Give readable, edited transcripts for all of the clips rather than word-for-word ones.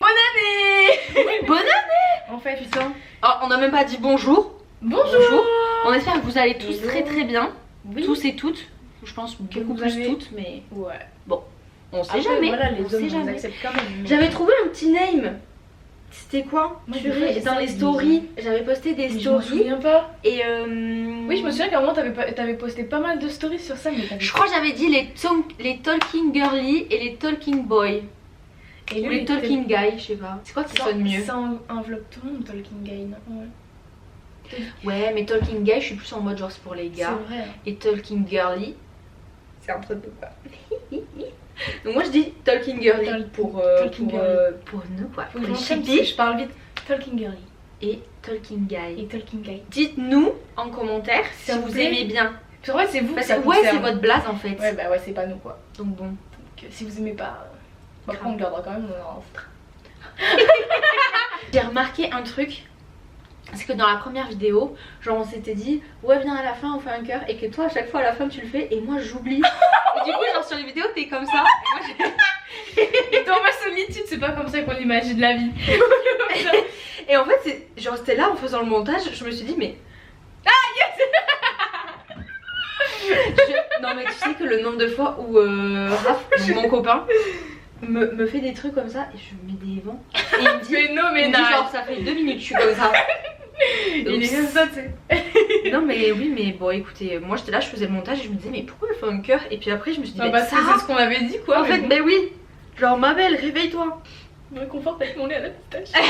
Bonne année. En fait, putain. Oh, on n'a même pas dit bonjour. Bonjour. On espère que vous allez tous Hello. très très bien. Oui. Tous et toutes. Je pense beaucoup Vous plus avez- toutes, mais Ouais. on sait Après, jamais. Voilà, on les sait hommes, on jamais. les accepte quand même. mais- J'avais trouvé un petit name. C'était quoi? Moi, Purée, des fois, dans les j'essaie de- stories. J'avais posté des Mais je m'en stories. souviens pas. Et Oui, je me souviens qu'à un moment, t'avais posté pas mal de stories sur ça, mais t'avais. je crois que j'avais dit les talking girly et les talking boy. Et Ou les talking guy, je sais pas. C'est quoi qui sonne mieux? Ça enveloppe tout le monde, Talking Guy, non? Ouais. Ouais, mais talking guy, je suis plus en mode genre c'est pour les C'est gars. vrai. Et talking girly, c'est entre deux quoi. Donc moi je dis talking girly Talking girly. pour nous quoi. Faut Pour que les j'enchaîne, chippies je parle vite. Talking Girly et talking guy. et Talking Guy. Dites-nous en commentaire si vous vous plaît. aimez bien. C'est vrai, c'est vous Parce que ça que ouais, c'est concerne. votre blase en fait. Ouais, bah ouais, c'est pas nous quoi. Donc bon. Donc si vous aimez pas, après on gardera quand même, on en foutra. J'ai remarqué un truc. C'est que dans la première vidéo, genre on s'était dit ouais viens à la fin on fait un cœur et que toi à chaque fois à la fin tu le fais et moi j'oublie. Et du coup genre sur les vidéos t'es comme ça. Et moi, Dans ma solitude, c'est pas comme ça qu'on imagine la vie. et en fait c'est genre c'était là en faisant le montage je me suis dit mais non mais tu sais que le nombre de fois où Raph, donc mon copain, me fait des trucs comme ça et je mets des vents et il me dit, Phénoménal. genre ça fait 2 minutes je suis comme ça. Il est comme ça, tu sais. Non mais oui mais bon écoutez moi j'étais là je faisais le montage et je me disais mais pourquoi elle fait un cœur et puis après je me suis dit Ah mais bah c'est Sarah, ce qu'on avait dit quoi. en fait mais oui genre ma belle réveille-toi. Je me conforte avec mon lait à la pistache.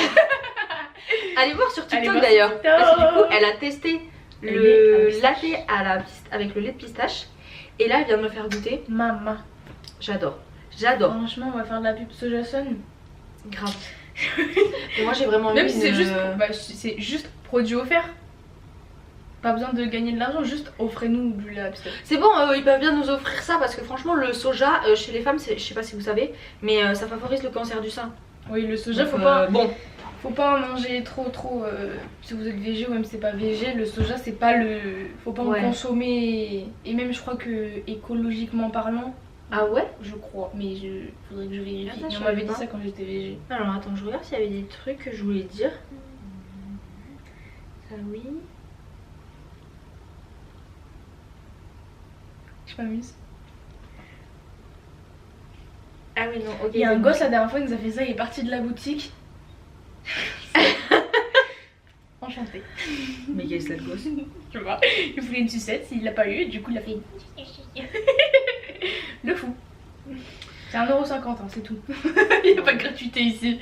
Allez voir sur Allez TikTok voir d'ailleurs sur TikTok. parce que du coup elle a testé Le le lait à la latte à la avec le lait de pistache et là elle vient de me faire goûter. Maman. J'adore. Franchement, on va faire de la pub Sojason. Grave. Et moi j'ai vraiment Même mis si c'est une- juste, c'est juste produit offert. Pas besoin de gagner de l'argent, juste offrez-nous du lait à la pistache. C'est bon, ils peuvent bien nous offrir ça parce que franchement le soja chez les femmes, je sais pas si vous savez, mais ça favorise le cancer du sein. Oui, le soja, Donc, faut bon, pas en manger trop. Si vous êtes végé ou même si c'est pas végé, le soja c'est pas le. Faut pas en Ouais. consommer. Et même je crois que écologiquement parlant, ah ouais. je crois, mais faudrait que je vérifie. Ah, ça, Mais je on m'avait savais dit pas. ça quand j'étais végé. Alors attends, je regarde s'il y avait des trucs que je voulais dire. Ça oui. Je m'amuse. Ah oui non, ok. Il y a c'est un bon. gosse la dernière fois qui nous a fait ça, il est parti de la boutique. Enchanté. Mais quel sale gosse. Tu vois, il voulait une sucette, il l'a pas eu, du coup il a fait le fou. C'est 1,50€, hein, c'est tout. Il n'y a pas de gratuité ici.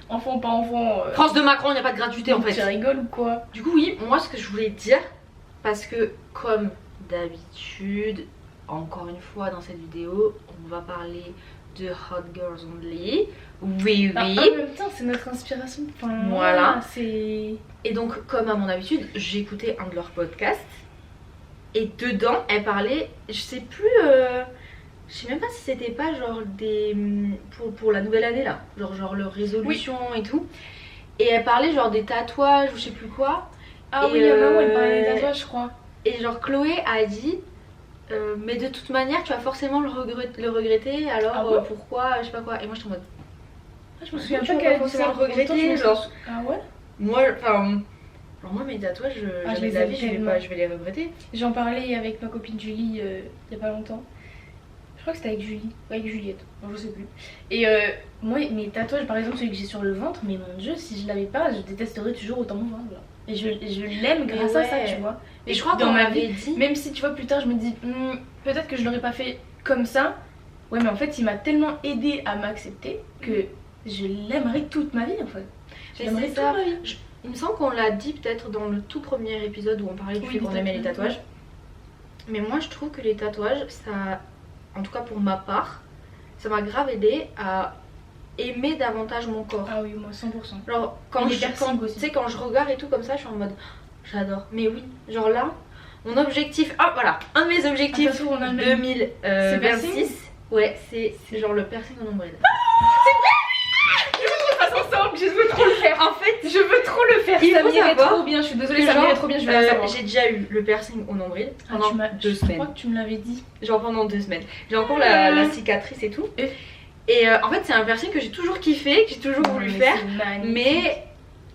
Enfant, pas enfant. France de Macron, il n'y a pas de gratuité en Tu fait. rigoles ou quoi? Du coup oui, moi ce que je voulais dire, parce que comme d'habitude, encore une fois dans cette vidéo, on va parler de Hot Girls Only. Oui Ah, oui. en même temps, c'est notre inspiration. Enfin, Voilà. C'est. Et donc comme à mon habitude, j'ai écouté un de leurs podcasts. Et dedans, elle parlait, je sais plus, je sais même pas si c'était pas genre des... Pour la nouvelle année là, genre leur résolution et tout. Et elle parlait genre des tatouages ou je sais plus quoi. Ah Et oui, il y a un moment où elle parlait des tatouages, je crois. Et genre Chloé a dit mais de toute manière tu vas forcément le regretter alors Ah bon pourquoi je sais pas quoi. Et moi je suis en mode Ah, je me souviens tu pas vas qu'elle pas a dit ça. forcément le regretter, Pourtant, je me genre. Ah ouais? moi enfin genre moi mes tatouages Ah, je jamais les de la aime vie tellement. je vais les regretter. J'en parlais avec ma copine Julie il y a pas longtemps. Je crois que c'était avec Julie, ou avec Juliette, bon, je sais plus. Et moi, mes tatouages, par exemple, celui que j'ai sur le ventre, mais mon dieu, si je l'avais pas, je détesterais toujours autant mon ventre. Là. Et je l'aime grâce à ça, ouais. tu vois. Et je crois dans qu'on ma m'avait vie, dit même si tu vois, plus tard, je me dis, peut-être que je l'aurais pas fait comme ça. Ouais, mais en fait, il m'a tellement aidé à m'accepter que je l'aimerais toute ma vie, en fait. Je Mais l'aimerais c'est toute ça. ma vie. Il me semble qu'on l'a dit peut-être dans le tout premier épisode où on parlait du Oui, fait qu'on des aimait les tatouages. tatouages. Mais moi je trouve que les tatouages, ça, en tout cas pour ma part, ça m'a grave aidé à aimer davantage mon corps. Ah oui, moi, 100%. Genre Et quand les je, piercings quand, aussi. tu sais, quand je regarde et tout comme ça, je suis en mode j'adore. Mais oui, genre là, mon objectif, ah voilà, un de mes objectifs Ah, de toute façon, on a le même. 2026, ouais, c'est genre le piercing au nombril. Ça ensemble, je veux trop le faire. En fait, Je veux trop le faire, Il ça faut m'irait savoir trop bien, je suis désolée, que ça genre, m'irait trop bien, je vais la savoir. j'ai déjà eu le piercing au nombril Ah, pendant tu m'as- 2 Je semaines. crois que tu me l'avais dit. Genre pendant 2 semaines. J'ai encore la cicatrice et tout. Et en fait, c'est un piercing que j'ai toujours kiffé, que j'ai toujours voulu faire. Mais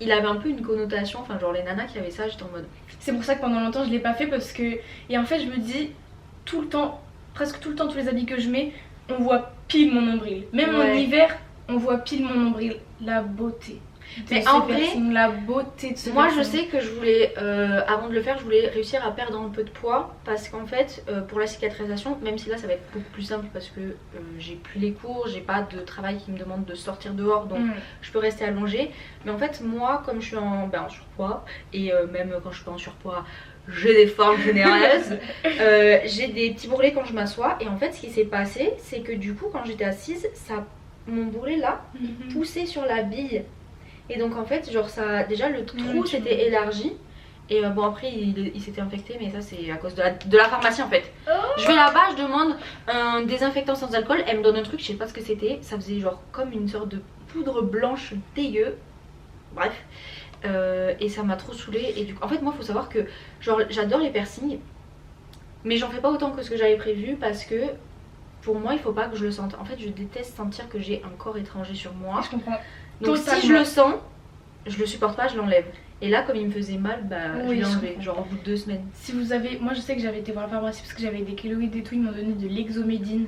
il avait un peu une connotation, enfin, genre les nanas qui avaient ça, j'étais en mode. C'est pour ça que pendant longtemps je l'ai pas fait parce que. Et en fait, je me dis, tout le temps, presque tout le temps, tous les habits que je mets, on voit pile mon nombril. Même en Ouais. hiver, on voit pile mon nombril. La beauté. Mais de en ce vrai, piercing, la beauté de ce Moi je piercing. sais que je voulais, avant de le faire, je voulais réussir à perdre un peu de poids parce qu'en fait, pour la cicatrisation, même si là ça va être beaucoup plus simple parce que j'ai plus les cours, j'ai pas de travail qui me demande de sortir dehors donc je peux rester allongée. Mais en fait, moi comme je suis en surpoids et même quand je suis pas en surpoids, j'ai des formes généreuses, j'ai des petits bourrelets quand je m'assois et en fait ce qui s'est passé c'est que du coup quand j'étais assise, mon bourrelet là poussait sur la bille. Et donc en fait, genre ça, déjà le trou s'était élargi. Et bon après il s'était infecté mais ça c'est à cause de la pharmacie en fait. Je vais là-bas, je demande un désinfectant sans alcool, elle me donne un truc, je sais pas ce que c'était. Ça faisait genre comme une sorte de poudre blanche dégueu. Bref. Et ça m'a trop saoulée. Et du coup, en fait moi faut savoir que genre j'adore les piercings. Mais j'en fais pas autant que ce que j'avais prévu parce que pour moi il faut pas que je le sente. En fait je déteste sentir que j'ai un corps étranger sur moi. Je comprends. Donc Totalement. si je le sens, je le supporte pas, je l'enlève. Et là comme il me faisait mal, bah je Oui, l'ai je enlevé, comprends. genre au bout de 2 semaines. Si vous avez. Moi je sais que j'avais été voir la pharmacie parce que j'avais des kéloïdes et tout, ils m'ont donné de l'exomédine.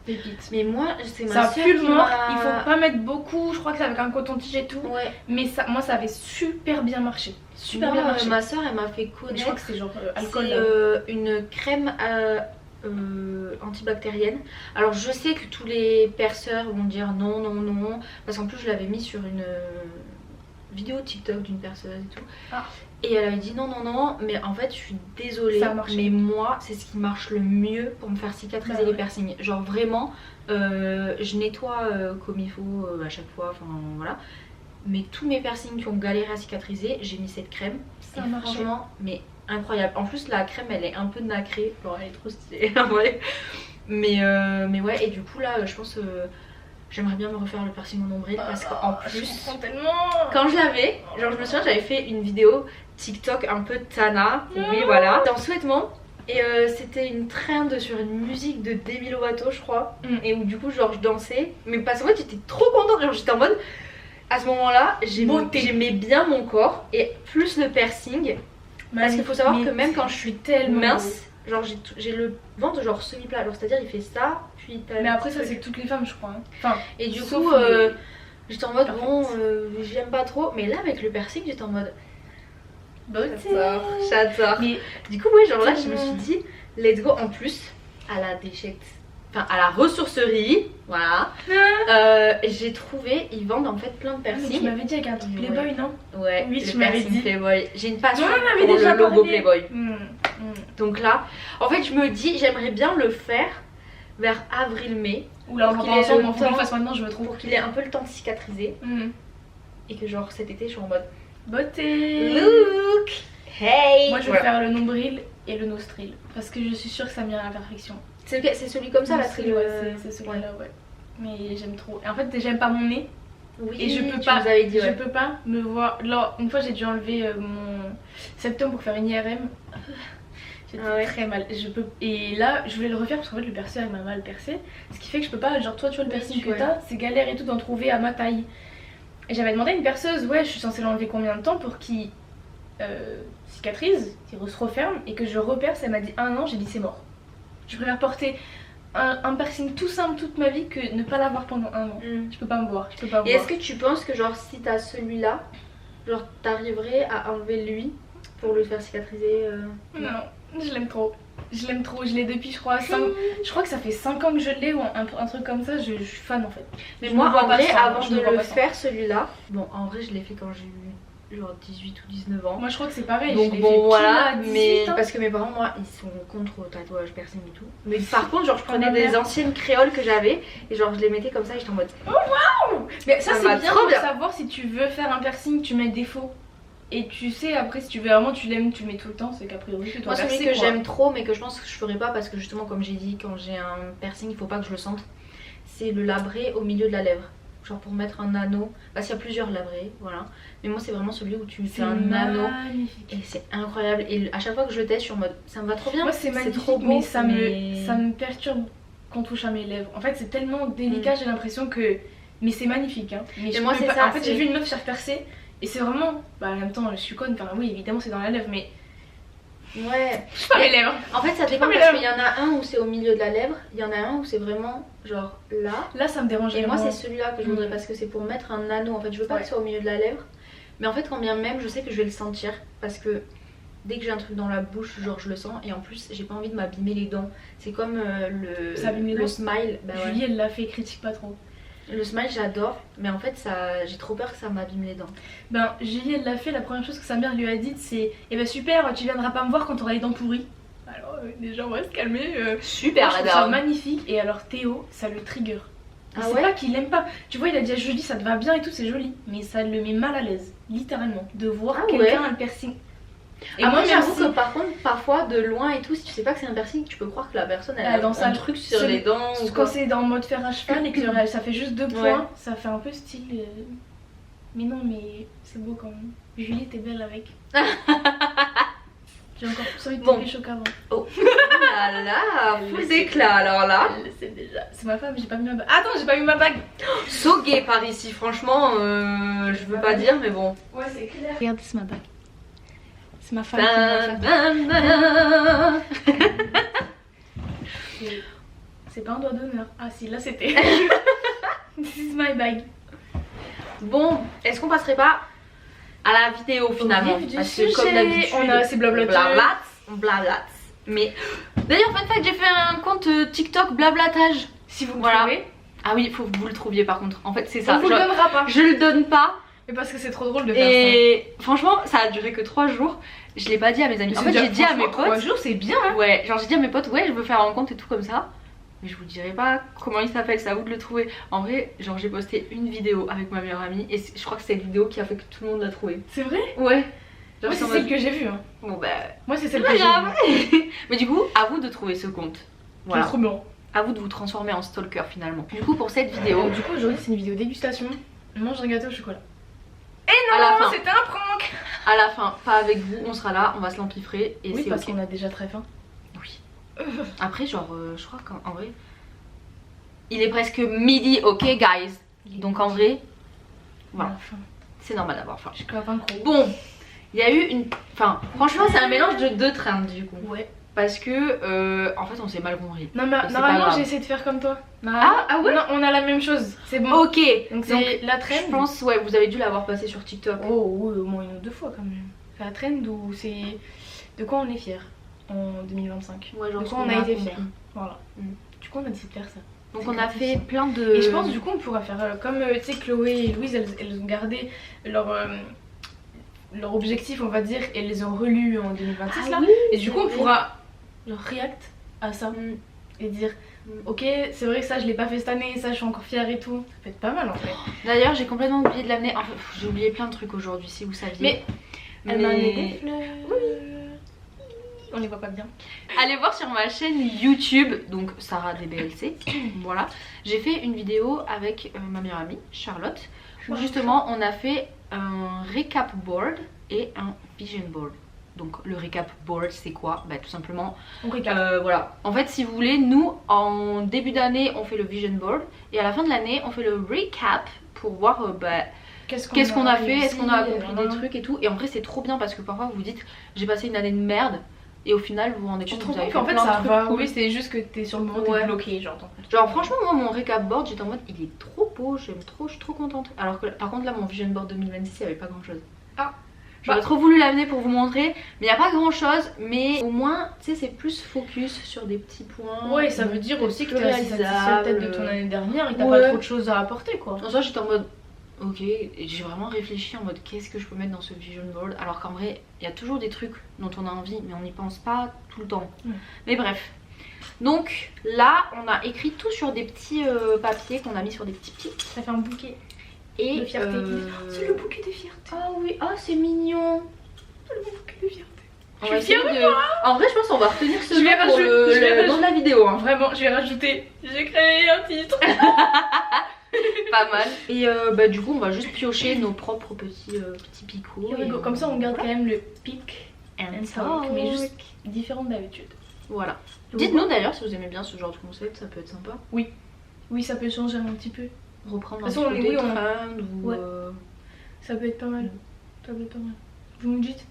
Pépite. Mais moi c'est ma Ça soeur pue le qui mort, m'a... il faut pas mettre beaucoup, je crois que c'est avec un coton-tige et tout. Ouais. Mais ça, moi ça avait super bien marché. Super Moi, bien marché. ma soeur elle m'a fait Mais je connaître crois que c'est genre alcool. c'est, là. une crème antibactérienne. Alors je sais que tous les perceurs vont dire non, non, non. Parce qu'en plus je l'avais mis sur une vidéo TikTok d'une perceuse et tout. Ah. Et elle avait dit non, non, non. Mais en fait je suis désolée. Ça a marché. Mais moi c'est ce qui marche le mieux pour me faire cicatriser Bah les ouais. piercings. Genre vraiment je nettoie comme il faut à chaque fois. Enfin voilà. Mais tous mes piercings qui ont galéré à cicatriser, j'ai mis cette crème. Ça a Et marché. franchement, mais incroyable. En plus, la crème elle est un peu nacrée. Bon, elle est trop stylée en vrai. Mais ouais, et du coup, là, je pense j'aimerais bien me refaire le piercing au nombril parce qu'en Je plus, comprends tellement. quand je l'avais, genre, je me souviens, j'avais fait une vidéo TikTok un peu Tana. Oui, voilà. Dans Souhaitement. Et c'était une trend sur une musique de Demi Lovato, je crois. Et où du coup, genre, je dansais. Mais parce qu'en fait, j'étais trop contente. Genre, j'étais en mode. À ce moment-là, j'aimais bien mon corps et plus le piercing. Parce qu'il faut savoir que même quand je suis tellement mince, genre j'ai le ventre genre semi-plat. Alors c'est-à-dire il fait ça, puis t'as Mais le après ça truc. c'est toutes les femmes je crois. Hein. Enfin, Et du sauf coup, les- j'étais en mode Parfait. bon, j'aime pas trop. Mais là avec le piercing, j'étais en mode beauté. j'adore. Mais Du coup, ouais, genre là je me tellement. suis dit, let's go. En plus, à la déchette, enfin à la ressourcerie, voilà. J'ai trouvé, ils vendent en fait plein de mais tu piercings. m'avais dit avec un truc Ouais. Playboy non? Ouais, Oui, le tu m'avais piercing dit. Playboy. J'ai une passion Non, on avait pour déjà le logo parlé. Playboy. Mm. Donc là, en fait, je me dis, j'aimerais bien le faire vers avril-mai Oula, on Pour va qu'il pas ait ensemble, le on faut qu'on le temps. fasse maintenant, je veux trop. pour qu'il ait un peu le temps de cicatriser et que genre cet été je suis en mode Beauté. look, hey. Moi je vais Voilà. faire le nombril et le nostril parce que je suis sûre que ça m'ira à la perfection. C'est celui comme ça la Nostril, triple. ouais, c'est celui-là, ouais. Mais j'aime trop. Et en fait, j'aime pas mon nez. Oui, Et je peux tu pas, nous avais dit, je ouais. peux pas me voir. Là, une fois j'ai dû enlever mon septum pour faire une IRM. J'étais Ah ouais. très mal. Je peux... Et là, je voulais le refaire parce qu'en fait le perceur il m'a mal percé. Ce qui fait que je peux pas. Genre, toi, tu vois le Oui, piercing que ouais. t'as, c'est galère et tout d'en trouver à ma taille. Et j'avais demandé à une perceuse, ouais, je suis censée l'enlever combien de temps pour qu'il cicatrise, qu'il se referme et que je reperce. Elle m'a dit 1 an, j'ai dit c'est mort. Je préfère porter un piercing tout simple toute ma vie que ne pas l'avoir pendant 1 an. Mm. Je peux pas me voir, je peux pas me Et voir. est-ce que tu penses que genre si t'as celui-là, genre t'arriverais à enlever lui pour le faire cicatriser Non, je l'aime trop. Je l'aime trop, je l'ai depuis je crois 5... Je crois que ça fait 5 ans que je l'ai ou un truc comme ça, je suis fan en fait. Mais Je moi me vois en pas vrai sans, avant je de me vois le pas sans. faire celui-là, bon en vrai je l'ai fait quand j'ai eu genre 18 ou 19 ans. Moi je crois que c'est pareil, je Donc l'ai fait bon pile voilà, à 18 mais ans. parce que mes parents moi ils sont contre au tatouage piercing et tout. Mais par contre genre je prenais ma des mère. anciennes créoles que j'avais et genre je les mettais comme ça et j'étais en mode Mais ça Ça c'est va bien trop pour bien. savoir si tu veux faire un piercing, tu mets défaut. Et tu sais après si tu veux vraiment tu l'aimes, tu le mets tout le temps, c'est qu'a priori tu dois moi celui percer, que quoi. j'aime trop mais que je pense que je ferai pas parce que justement comme j'ai dit quand j'ai un piercing il faut pas que je le sente. C'est le labré au milieu de la lèvre. genre pour mettre un anneau. Parce qu'il y a plusieurs là vrai, voilà. Mais moi c'est vraiment celui où tu fais un anneau. Magnifique. Et c'est incroyable. Et à chaque fois que je le teste, je suis en mode ça me va trop bien. Moi c'est magnifique, trop beau, mais ça me perturbe quand on touche à mes lèvres. En fait c'est tellement délicat, j'ai l'impression que... Mais c'est magnifique hein. Mais moi c'est pas... ça. En fait j'ai vu une meuf faire percer et c'est vraiment... Bah en même temps je suis conne, enfin oui évidemment c'est dans la lèvre mais... Ouais. Je touche pas mes lèvres. En fait ça dépend parce qu'il y en a un où c'est au milieu de la lèvre, il y en a un où c'est vraiment genre là. Là ça me dérange. Et moi c'est celui-là que je voudrais parce que c'est pour mettre un anneau. En fait je veux pas que ce soit au milieu de la lèvre. Mais en fait quand bien même je sais que je vais le sentir parce que dès que j'ai un truc dans la bouche genre je le sens. Et en plus j'ai pas envie de m'abîmer les dents. C'est comme le smile. Bah, Julie elle l'a fait, critique pas trop. Le smile j'adore mais en fait ça j'ai trop peur que ça m'abîme les dents. Ben Julie elle l'a fait, la première chose que sa mère lui a dit c'est eh ben super tu viendras pas me voir quand t'auras les dents pourries. Alors déjà on va se calmer. Super madame. Ça magnifique. Et alors Théo ça le trigger. C'est pas qu'il aime pas. Tu vois il a dit à Julie ça te va bien et tout c'est joli. Mais ça le met mal à l'aise littéralement de voir quelqu'un a le piercing. Et moi j'avoue que par contre parfois de loin et tout si tu sais pas que c'est un piercing tu peux croire que la personne elle a un truc sur les dents. Quand c'est dans le mode fer à cheval et que ça fait juste 2 points ça fait un peu style... Mais non mais c'est beau quand même. Julie t'es belle avec. J'ai encore plus envie de te pécho qu'avant. Oh là là, full d'éclat alors là. Elle le sait déjà. C'est ma femme, j'ai pas mis ma bague. Attends j'ai pas mis ma bague. So gay par ici franchement je veux pas dire mais bon. Ouais c'est clair. Regardez c'est ma bague. C'est ma femme qui m'a fait. C'est pas un doigt d'honneur. Ah si là c'était. This is my bag. Bon, est-ce qu'on passerait pas à la vidéo finalement? Parce que comme d'habitude, on a assez blablaté. On blablate. Mais d'ailleurs, fun fact, j'ai fait un compte TikTok blablatage. Si vous le trouvez. Ah oui, il faut que vous le trouviez par contre. En fait, c'est ça. On vous le donnera pas. Je le donne pas. Mais parce que c'est trop drôle de faire ça. Et franchement, ça a duré que 3 jours. Je l'ai pas dit à mes amis. En fait, j'ai dit à mes potes. 3 jours, c'est bien. Hein. Ouais, genre j'ai dit à mes potes, ouais, je veux faire un compte et tout comme ça. Mais je vous dirai pas comment il s'appelle, c'est à vous de le trouver. En vrai, genre j'ai posté une vidéo avec ma meilleure amie et je crois que c'est cette vidéo qui a fait que tout le monde l'a trouvé. C'est vrai? Ouais. Moi c'est celle que j'ai vue. Hein. Bon bah. Moi c'est celle que j'ai vue. Mais du coup, à vous de trouver ce compte. Voilà. C'est trop bien. À vous de vous transformer en stalker finalement. Du coup, pour cette vidéo. Du coup, aujourd'hui c'est une vidéo dégustation. On mange un gâteau au chocolat. Et non, c'était un prank. À la fin, pas avec vous, on sera là, on va se l'empiffrer et oui, c'est parce qu'on a déjà très faim. Oui. Après, genre, je crois qu'en vrai. Il est presque midi, ok, guys. Donc en vrai, voilà. C'est normal d'avoir faim. Je suis pas faim gros. Bon, il y a eu une. Enfin, franchement, c'est un mélange de 2 trends du coup. Ouais. Parce que, en fait, on s'est mal compris. Non, mais normalement, j'ai essayé de faire comme toi. Ah ouais? Non, on a la même chose. C'est bon. Ok. Donc c'est la trend. Je pense, ouais, vous avez dû l'avoir passé sur TikTok. Oh, oui, au moins 1 ou 2 fois quand même. C'est la trend ou c'est. De quoi on est fiers en 2025. Ouais, genre de quoi on a été fiers. Voilà. Du coup, on a décidé de faire ça. Donc on a fait plein de... Et je pense du coup on pourra faire comme tu sais Chloé et Louise elles ont gardé leur objectif on va dire et elles les ont relus en 2026 là. Et du coup on pourra genre react à ça et dire ok c'est vrai que ça je l'ai pas fait cette année, ça je suis encore fière et tout. Ça peut être pas mal en fait. D'ailleurs j'ai complètement oublié de l'amener, enfin, j'ai oublié plein de trucs aujourd'hui si vous saviez. Mais elle m'a amené des fleurs. Oui. On les voit pas bien. Allez voir sur ma chaîne YouTube, donc Sarah DBLC. Voilà, j'ai fait une vidéo avec ma meilleure amie Charlotte où justement on a fait un recap board et un vision board. Donc le recap board c'est quoi? Bah tout simplement on récap. Voilà, en fait si vous voulez, nous en début d'année on fait le vision board et à la fin de l'année on fait le recap pour voir qu'est-ce qu'on a fait, est-ce qu'on a accompli des trucs et tout. Et en vrai c'est trop bien parce que parfois vous vous dites j'ai passé une année de merde et au final vous vous rendez compte que vous avez fait plein de trucs cool. Oui c'est juste que t'es sur le moment t'es bloqué genre. Genre franchement moi mon recap board j'étais en mode il est trop beau, j'aime trop, je suis trop contente. Alors que par contre là mon vision board 2026 il y avait pas grand chose. Ah j'aurais trop voulu l'amener pour vous montrer mais il n'y a pas grand chose. Mais au moins tu sais c'est plus focus sur des petits points. Ouais ça veut dire aussi que t'es assez satisfaite peut-être de ton année dernière et que t'as pas trop de choses à apporter quoi. En soi j'étais en mode ok, j'ai vraiment réfléchi en mode qu'est-ce que je peux mettre dans ce vision board. Alors qu'en vrai il y a toujours des trucs dont on a envie mais on n'y pense pas tout le temps. Mais bref, donc là on a écrit tout sur des petits papiers qu'on a mis sur des petits pics. Ça fait un bouquet et de fierté. C'est le bouquet de fierté. Ah oui, ah c'est mignon. Le bouquet de fierté. Je suis fière de moi. En vrai je pense qu'on va retenir ce nom pour le nom de la vidéo hein. Vraiment je vais rajouter, j'ai créé un titre. Pas mal. Et du coup, on va juste piocher nos propres petits picots. Comme ça, on garde quand même le pic and talk, mais juste différent d'habitude. Voilà. Dites-nous d'ailleurs si vous aimez bien ce genre de concept, ça peut être sympa. Oui, ça peut changer un petit peu. Reprendre un De toute façon, petit peu des on- trends ou... Ouais. Ça peut être pas mal. Ça peut être pas mal. Vous me dites,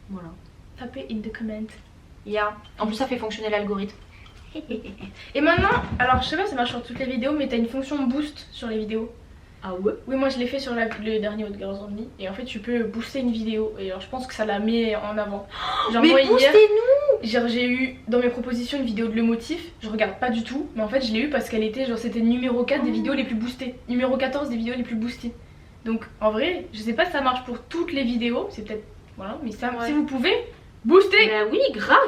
Voilà. tapez in the comment. Yeah. En plus, ça fait fonctionner l'algorithme. Et maintenant, alors je sais pas si ça marche sur toutes les vidéos, mais t'as une fonction boost sur les vidéos. Ah ouais? Oui, moi je l'ai fait sur le dernier Hot Girls Only. Et en fait, tu peux booster une vidéo. Et alors, je pense que ça la met en avant. Genre, Mais moi, hier, boostez-nous! genre, j'ai eu dans mes propositions une vidéo de Le Motif. Je regarde pas du tout. Mais en fait, je l'ai eu parce qu'elle était, genre, c'était numéro 4 des vidéos les plus boostées. Numéro 14 des vidéos les plus boostées. Donc, en vrai, je sais pas si ça marche pour toutes les vidéos. C'est peut-être. Voilà, mais ça, Ouais. si vous pouvez, booster! Bah oui, grave!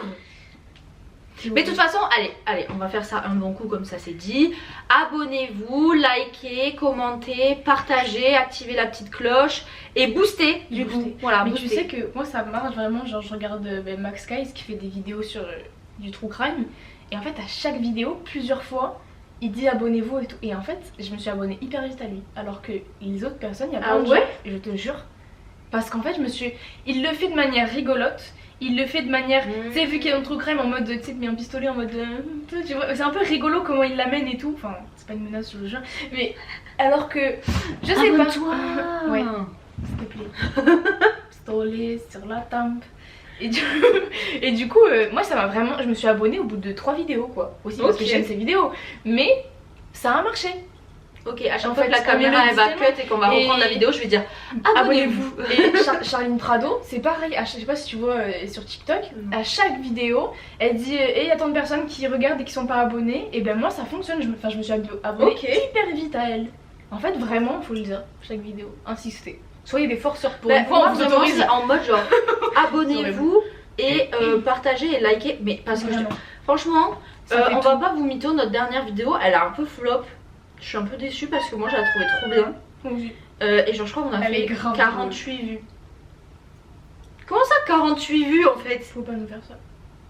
Mais de toute façon, allez, on va faire ça un bon coup comme ça c'est dit. Abonnez-vous, likez, commentez, partagez, activez la petite cloche et boostez du coup. Voilà, Mais boostez. tu sais que moi ça marche vraiment, genre je regarde Max Guys qui fait des vidéos sur du true crime. Et en fait à chaque vidéo, plusieurs fois, il dit abonnez-vous et tout. Et en fait, je me suis abonnée hyper vite à lui. Alors que les autres personnes, il y a plein de gens, je te jure. Parce qu'en fait, il le fait de manière rigolote. Il le fait de manière, tu sais, vu qu'il est dans le true crime en mode, tu sais, met un pistolet en mode, tu vois, c'est un peu rigolo comment il l'amène et tout. Enfin, c'est pas une menace, je le jure. Mais alors que, je sais pas. Abonne-toi. Ouais, s'il te plaît. Pistolet sur la tempe. Et du coup, moi ça m'a vraiment, je me suis abonnée au bout de 3 vidéos quoi. Aussi parce que j'aime ces vidéos. Mais ça a marché. Ok, à chaque En fois fait, que la caméra elle va cut et qu'on va reprendre la Et- vidéo, je vais dire abonnez-vous. Et Charline Prado, c'est pareil, je sais pas si tu vois sur TikTok, à chaque vidéo, elle dit il y a tant de personnes qui regardent et qui sont pas abonnées, et ben moi ça fonctionne, je me suis abonnée Ok. hyper vite à elle. En fait, vraiment, faut le dire, chaque vidéo, insister. Soyez des forceurs pour Bah, une fois, moi on vous vraiment autorise. c'est en mode genre abonnez-vous et partagez et likez. Mais parce que Vraiment. franchement, Ça fait on tout. va pas vous mytho, notre dernière vidéo elle a un peu flop. Je suis un peu déçue parce que moi je la trouvais trop bien. Oui. Et genre je crois qu'on a Elle est fait grave 48 vues. Comment ça 48 vues en fait? Faut pas nous faire ça.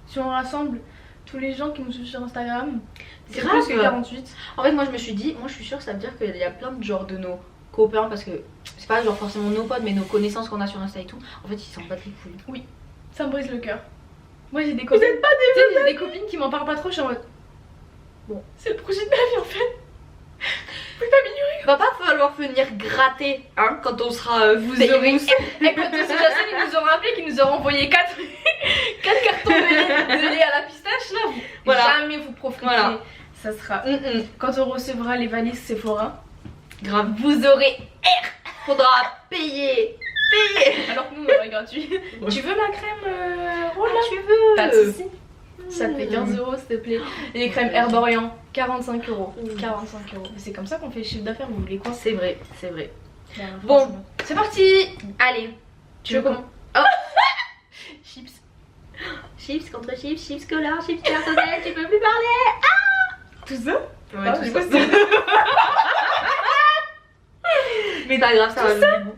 Si on rassemble tous les gens qui nous suivent sur Instagram, c'est Grave. plus que 48. En fait moi je me suis dit, moi je suis sûre que ça veut dire qu'il y a plein de genre de nos copains parce que c'est pas genre forcément nos potes mais nos connaissances qu'on a sur Insta et tout. En fait ils s'en battent les couilles. Ça me brise le cœur. Moi j'ai des copines. Vous êtes pas des j'ai des copines qui m'en parlent pas trop, je suis en mode. Bon, c'est le projet de ma vie en fait. Vous pouvez pas m'ignorer. Va pas falloir venir gratter hein quand on sera Vous famous. aurez. Et quand c'est Jacelle, ils nous ont rappelé qu'ils nous auront envoyé 4 cartons de lait à la pistache là. Voilà. Jamais vous profitez. Voilà. Ça sera. Mm-mm. Quand on recevra les valises Sephora, Grave. vous aurez. Faudra payer. Alors que nous on aurait gratuit. Tu veux ma crème rôle là? tu veux. Pas de soucis. Ça te fait 15 € s'il te plaît. Les crèmes Herbe Orient, 45 €. 45 €. C'est comme ça qu'on fait le chiffre d'affaires, vous voulez quoi? C'est vrai, c'est vrai. Bah, Bon, franchement. c'est parti. Allez. Tu veux comment? Chips. Chips contre chips, chips cola, chips personnel, tu peux plus parler. Tout ça? Ouais, Ah, tout du ça. coup, c'est- Mais pas grave, ça va venir bon.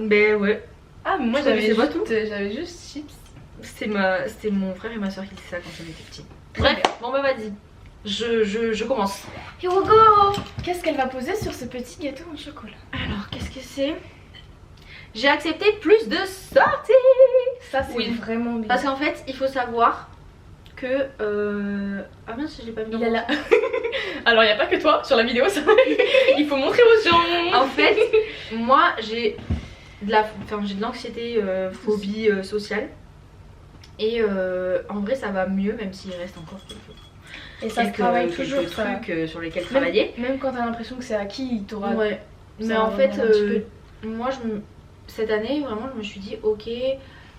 Ben ouais. Ah, mais moi Je j'avais connaissais pas juste, j'avais juste chips. C'était mon frère et ma soeur qui disaient ça quand on était petits. Bref, bon bah vas-y. Je commence. Here we go! Qu'est-ce qu'elle va poser sur ce petit gâteau au chocolat? Alors, qu'est-ce que c'est? J'ai accepté plus de sorties. Ça, c'est Oui. vraiment bien. Parce qu'en fait, il faut savoir que... Ah mince, je l'ai pas mis dans Il a mon- la... Alors, il n'y a pas que toi sur la vidéo, ça. Il faut montrer aux gens. En fait, moi j'ai j'ai de l'anxiété, phobie sociale. Et en vrai ça va mieux même s'il reste encore Et ça se quelques travaille toujours, ça. trucs sur lesquels travailler. Même quand t'as l'impression que c'est acquis, t'auras. Ouais. Mais va en fait, revenir un petit moi cette année vraiment je me suis dit ok.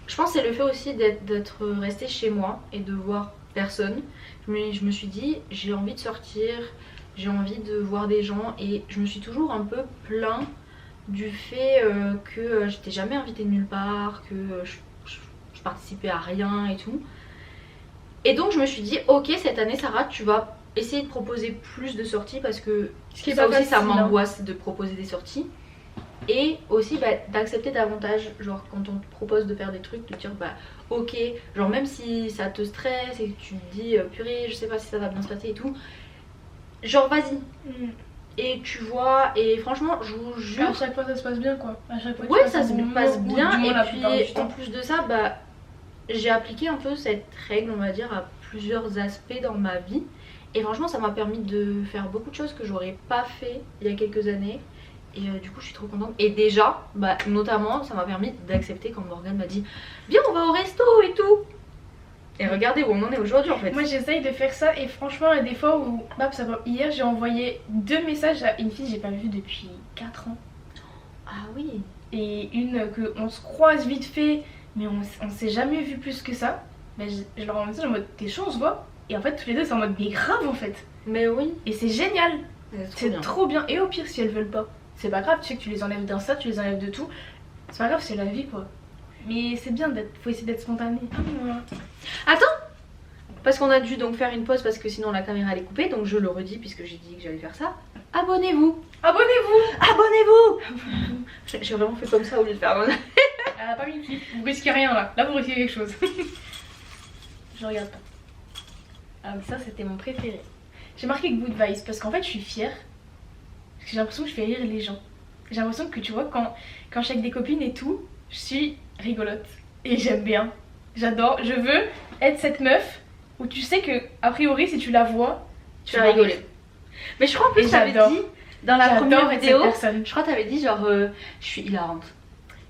Je pense que c'est le fait aussi d'être restée chez moi et de voir personne. Je me suis dit j'ai envie de sortir, j'ai envie de voir des gens et je me suis toujours un peu plaint du fait que j'étais jamais invitée de nulle part, que je participais à rien et tout. Et donc je me suis dit ok cette année Sarah tu vas essayer de proposer plus de sorties parce que Ce qui est ça pas aussi ça facile, hein. m'angoisse de proposer des sorties. Et aussi d'accepter davantage, genre quand on te propose de faire des trucs, de dire bah ok, genre même si ça te stresse et que tu te dis purée je sais pas si ça va bien se passer et tout, genre vas-y. et tu vois, et franchement je vous À jure, chaque fois ça se passe bien quoi. À chaque fois tu ouais passes ça un se bon passe moment, ou bien, du moins la et plupart du puis temps. en plus de ça, bah j'ai appliqué un peu cette règle, on va dire, à plusieurs aspects dans ma vie. Et franchement, ça m'a permis de faire beaucoup de choses que j'aurais pas fait il y a quelques années. Et du coup, je suis trop contente. Et déjà, bah, notamment, ça m'a permis d'accepter quand Morgane m'a dit viens, on va au resto et tout. Et regardez où on en est aujourd'hui en fait. Moi j'essaye de faire ça et franchement il y a des fois où hier j'ai envoyé 2 messages à une fille que j'ai pas vue depuis 4 ans Ah oui. et une que on se croise vite fait mais on s'est jamais vu plus que ça. Mais je leur envoie un message en mode t'es chaud on se voit et en fait tous les deux c'est en mode mais grave en fait Mais oui. et c'est génial, c'est bien. trop bien et au pire si elles veulent pas c'est pas grave, tu sais que tu les enlèves d'Insta, tu les enlèves de tout, c'est pas grave c'est la vie quoi. Mais c'est bien faut essayer d'être spontané. Attends, parce qu'on a dû donc faire une pause parce que sinon la caméra elle est coupée, donc je le redis puisque j'ai dit que j'allais faire ça. Abonnez-vous. Abonnez-vous. Abonnez-vous. J'ai vraiment fait comme ça au lieu de faire abonner. Elle a pas mis le clip, vous risquez rien là vous risquez quelque chose. Je regarde pas. Ah mais ça c'était mon préféré. J'ai marqué Good Vibes parce qu'en fait je suis fière. Parce que j'ai l'impression que je fais rire les gens. J'ai l'impression que tu vois quand je suis avec des copines et tout, je suis rigolote. Et j'aime bien. J'adore. Je veux être cette meuf où tu sais que a priori si tu la vois, Tu vas rigoler. Mais je crois en plus Et que t'avais j'adore. dit dans la première J'adore être cette vidéo, personne. je crois que t'avais dit genre je suis hilarante.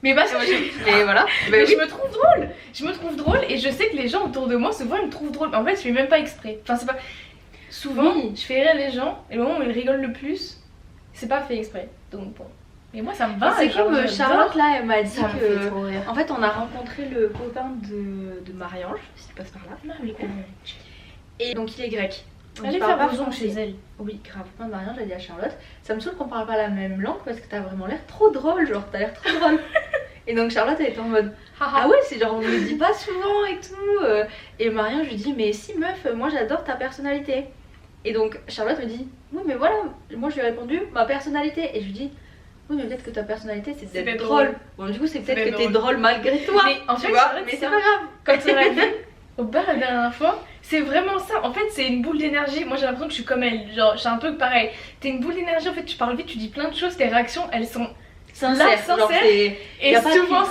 Mais parce que Mais voilà. mais je me trouve drôle. Je me trouve drôle et je sais que les gens autour de moi souvent ils me trouvent drôle. En fait, je fais même pas exprès. Enfin, c'est pas souvent Oui. je fais rire les gens et le moment où ils rigolent le plus, c'est pas fait exprès. Donc bon. Mais moi ça me va. C'est genre, comme j'adore. Charlotte là, elle m'a dit Ça me fait que trop rire. en fait on a rencontré le copain de Marie-Ange, si tu passes par là. Ah, oui, Et donc il est grec. Donc, allez il parle faire pas vos ongles français. chez elle. Oui, grave, plein de Marie-Ange, j'ai dit à Charlotte. Ça me saoule qu'on parle pas la même langue parce que t'as vraiment l'air trop drôle, genre t'as l'air trop drôle. Et donc Charlotte elle était en mode ah ouais, c'est genre on me le dit pas souvent et tout. Et Marie-Ange je lui dis mais si meuf, moi j'adore ta personnalité. Et donc Charlotte me dit oui mais voilà, moi je lui ai répondu ma personnalité. Et je lui dis oui mais peut-être que ta personnalité c'est C'est d'être d'être drôle. drôle. Bon du coup c'est peut-être C'est que t'es drôle. drôle malgré toi. Mais en tu fait, vois, Charlotte, mais c'est c'est ça. pas grave. Quand on l'a vu au bar la dernière fois, c'est vraiment ça. En fait, c'est une boule d'énergie. Moi, j'ai l'impression que je suis comme elle. Genre, je suis un peu pareil. T'es une boule d'énergie. En fait, tu parles vite, tu dis plein de choses. Tes réactions, elles sont Sincère, là, genre, sincères. c'est- Et y a pas de souvent, filtre.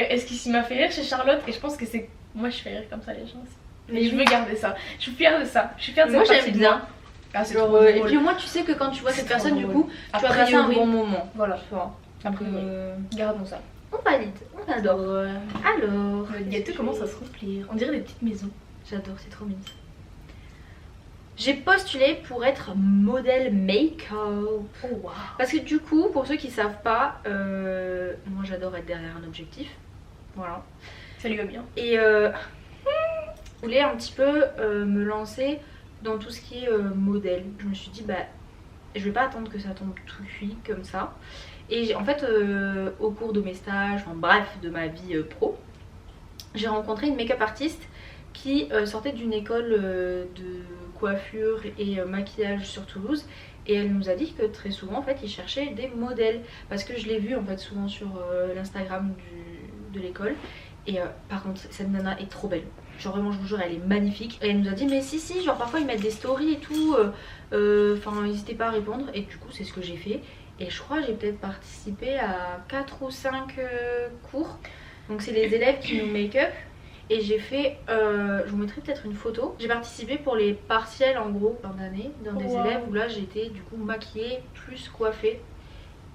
c'est ce qui m'a fait rire chez Charlotte. Et je pense que c'est. Moi, je fais rire comme ça les gens aussi. Mais Et je veux garder ça. Je suis fière de ça. Je suis fière de Moi cette j'aime partie de bien. moi. Ah, c'est Genre, trop et drôle. puis au moins tu sais que quand tu vois C'est cette trop personne du drôle. coup tu vas A passer un priori, bon moment. Voilà. Tu vois. A priori. Gardons ça. On valide, on adore. Alors, Le gâteau commence à se remplir. On dirait des petites maisons. J'adore, c'est trop mignon. J'ai postulé pour être modèle make-up. Oh waouh. Parce que du coup, pour ceux qui savent pas, moi j'adore être derrière un objectif. Voilà. Ça lui va bien. Et je voulais un petit peu me lancer dans tout ce qui est modèle. Je me suis dit, bah, je vais pas attendre que ça tombe tout cuit comme ça. Et en fait, au cours de mes stages, enfin bref, de ma vie pro, j'ai rencontré une make-up artiste qui sortait d'une école de coiffure et maquillage sur Toulouse. Et elle nous a dit que très souvent, en fait, ils cherchaient des modèles. Parce que je l'ai vu, en fait, souvent sur l'Instagram de l'école. Et par contre, cette nana est trop belle. Genre vraiment, je vous jure, elle est magnifique. Et elle nous a dit, mais si, genre parfois ils mettent des stories et tout. Enfin, n'hésitez pas à répondre. Et du coup, c'est ce que j'ai fait. Et je crois que j'ai peut-être participé à 4 ou 5 cours. Donc c'est les élèves qui nous make-up. Et j'ai fait, je vous mettrai peut-être une photo. J'ai participé pour les partiels en gros fin d'année dans des Wow. élèves où là j'étais du coup maquillée plus coiffée.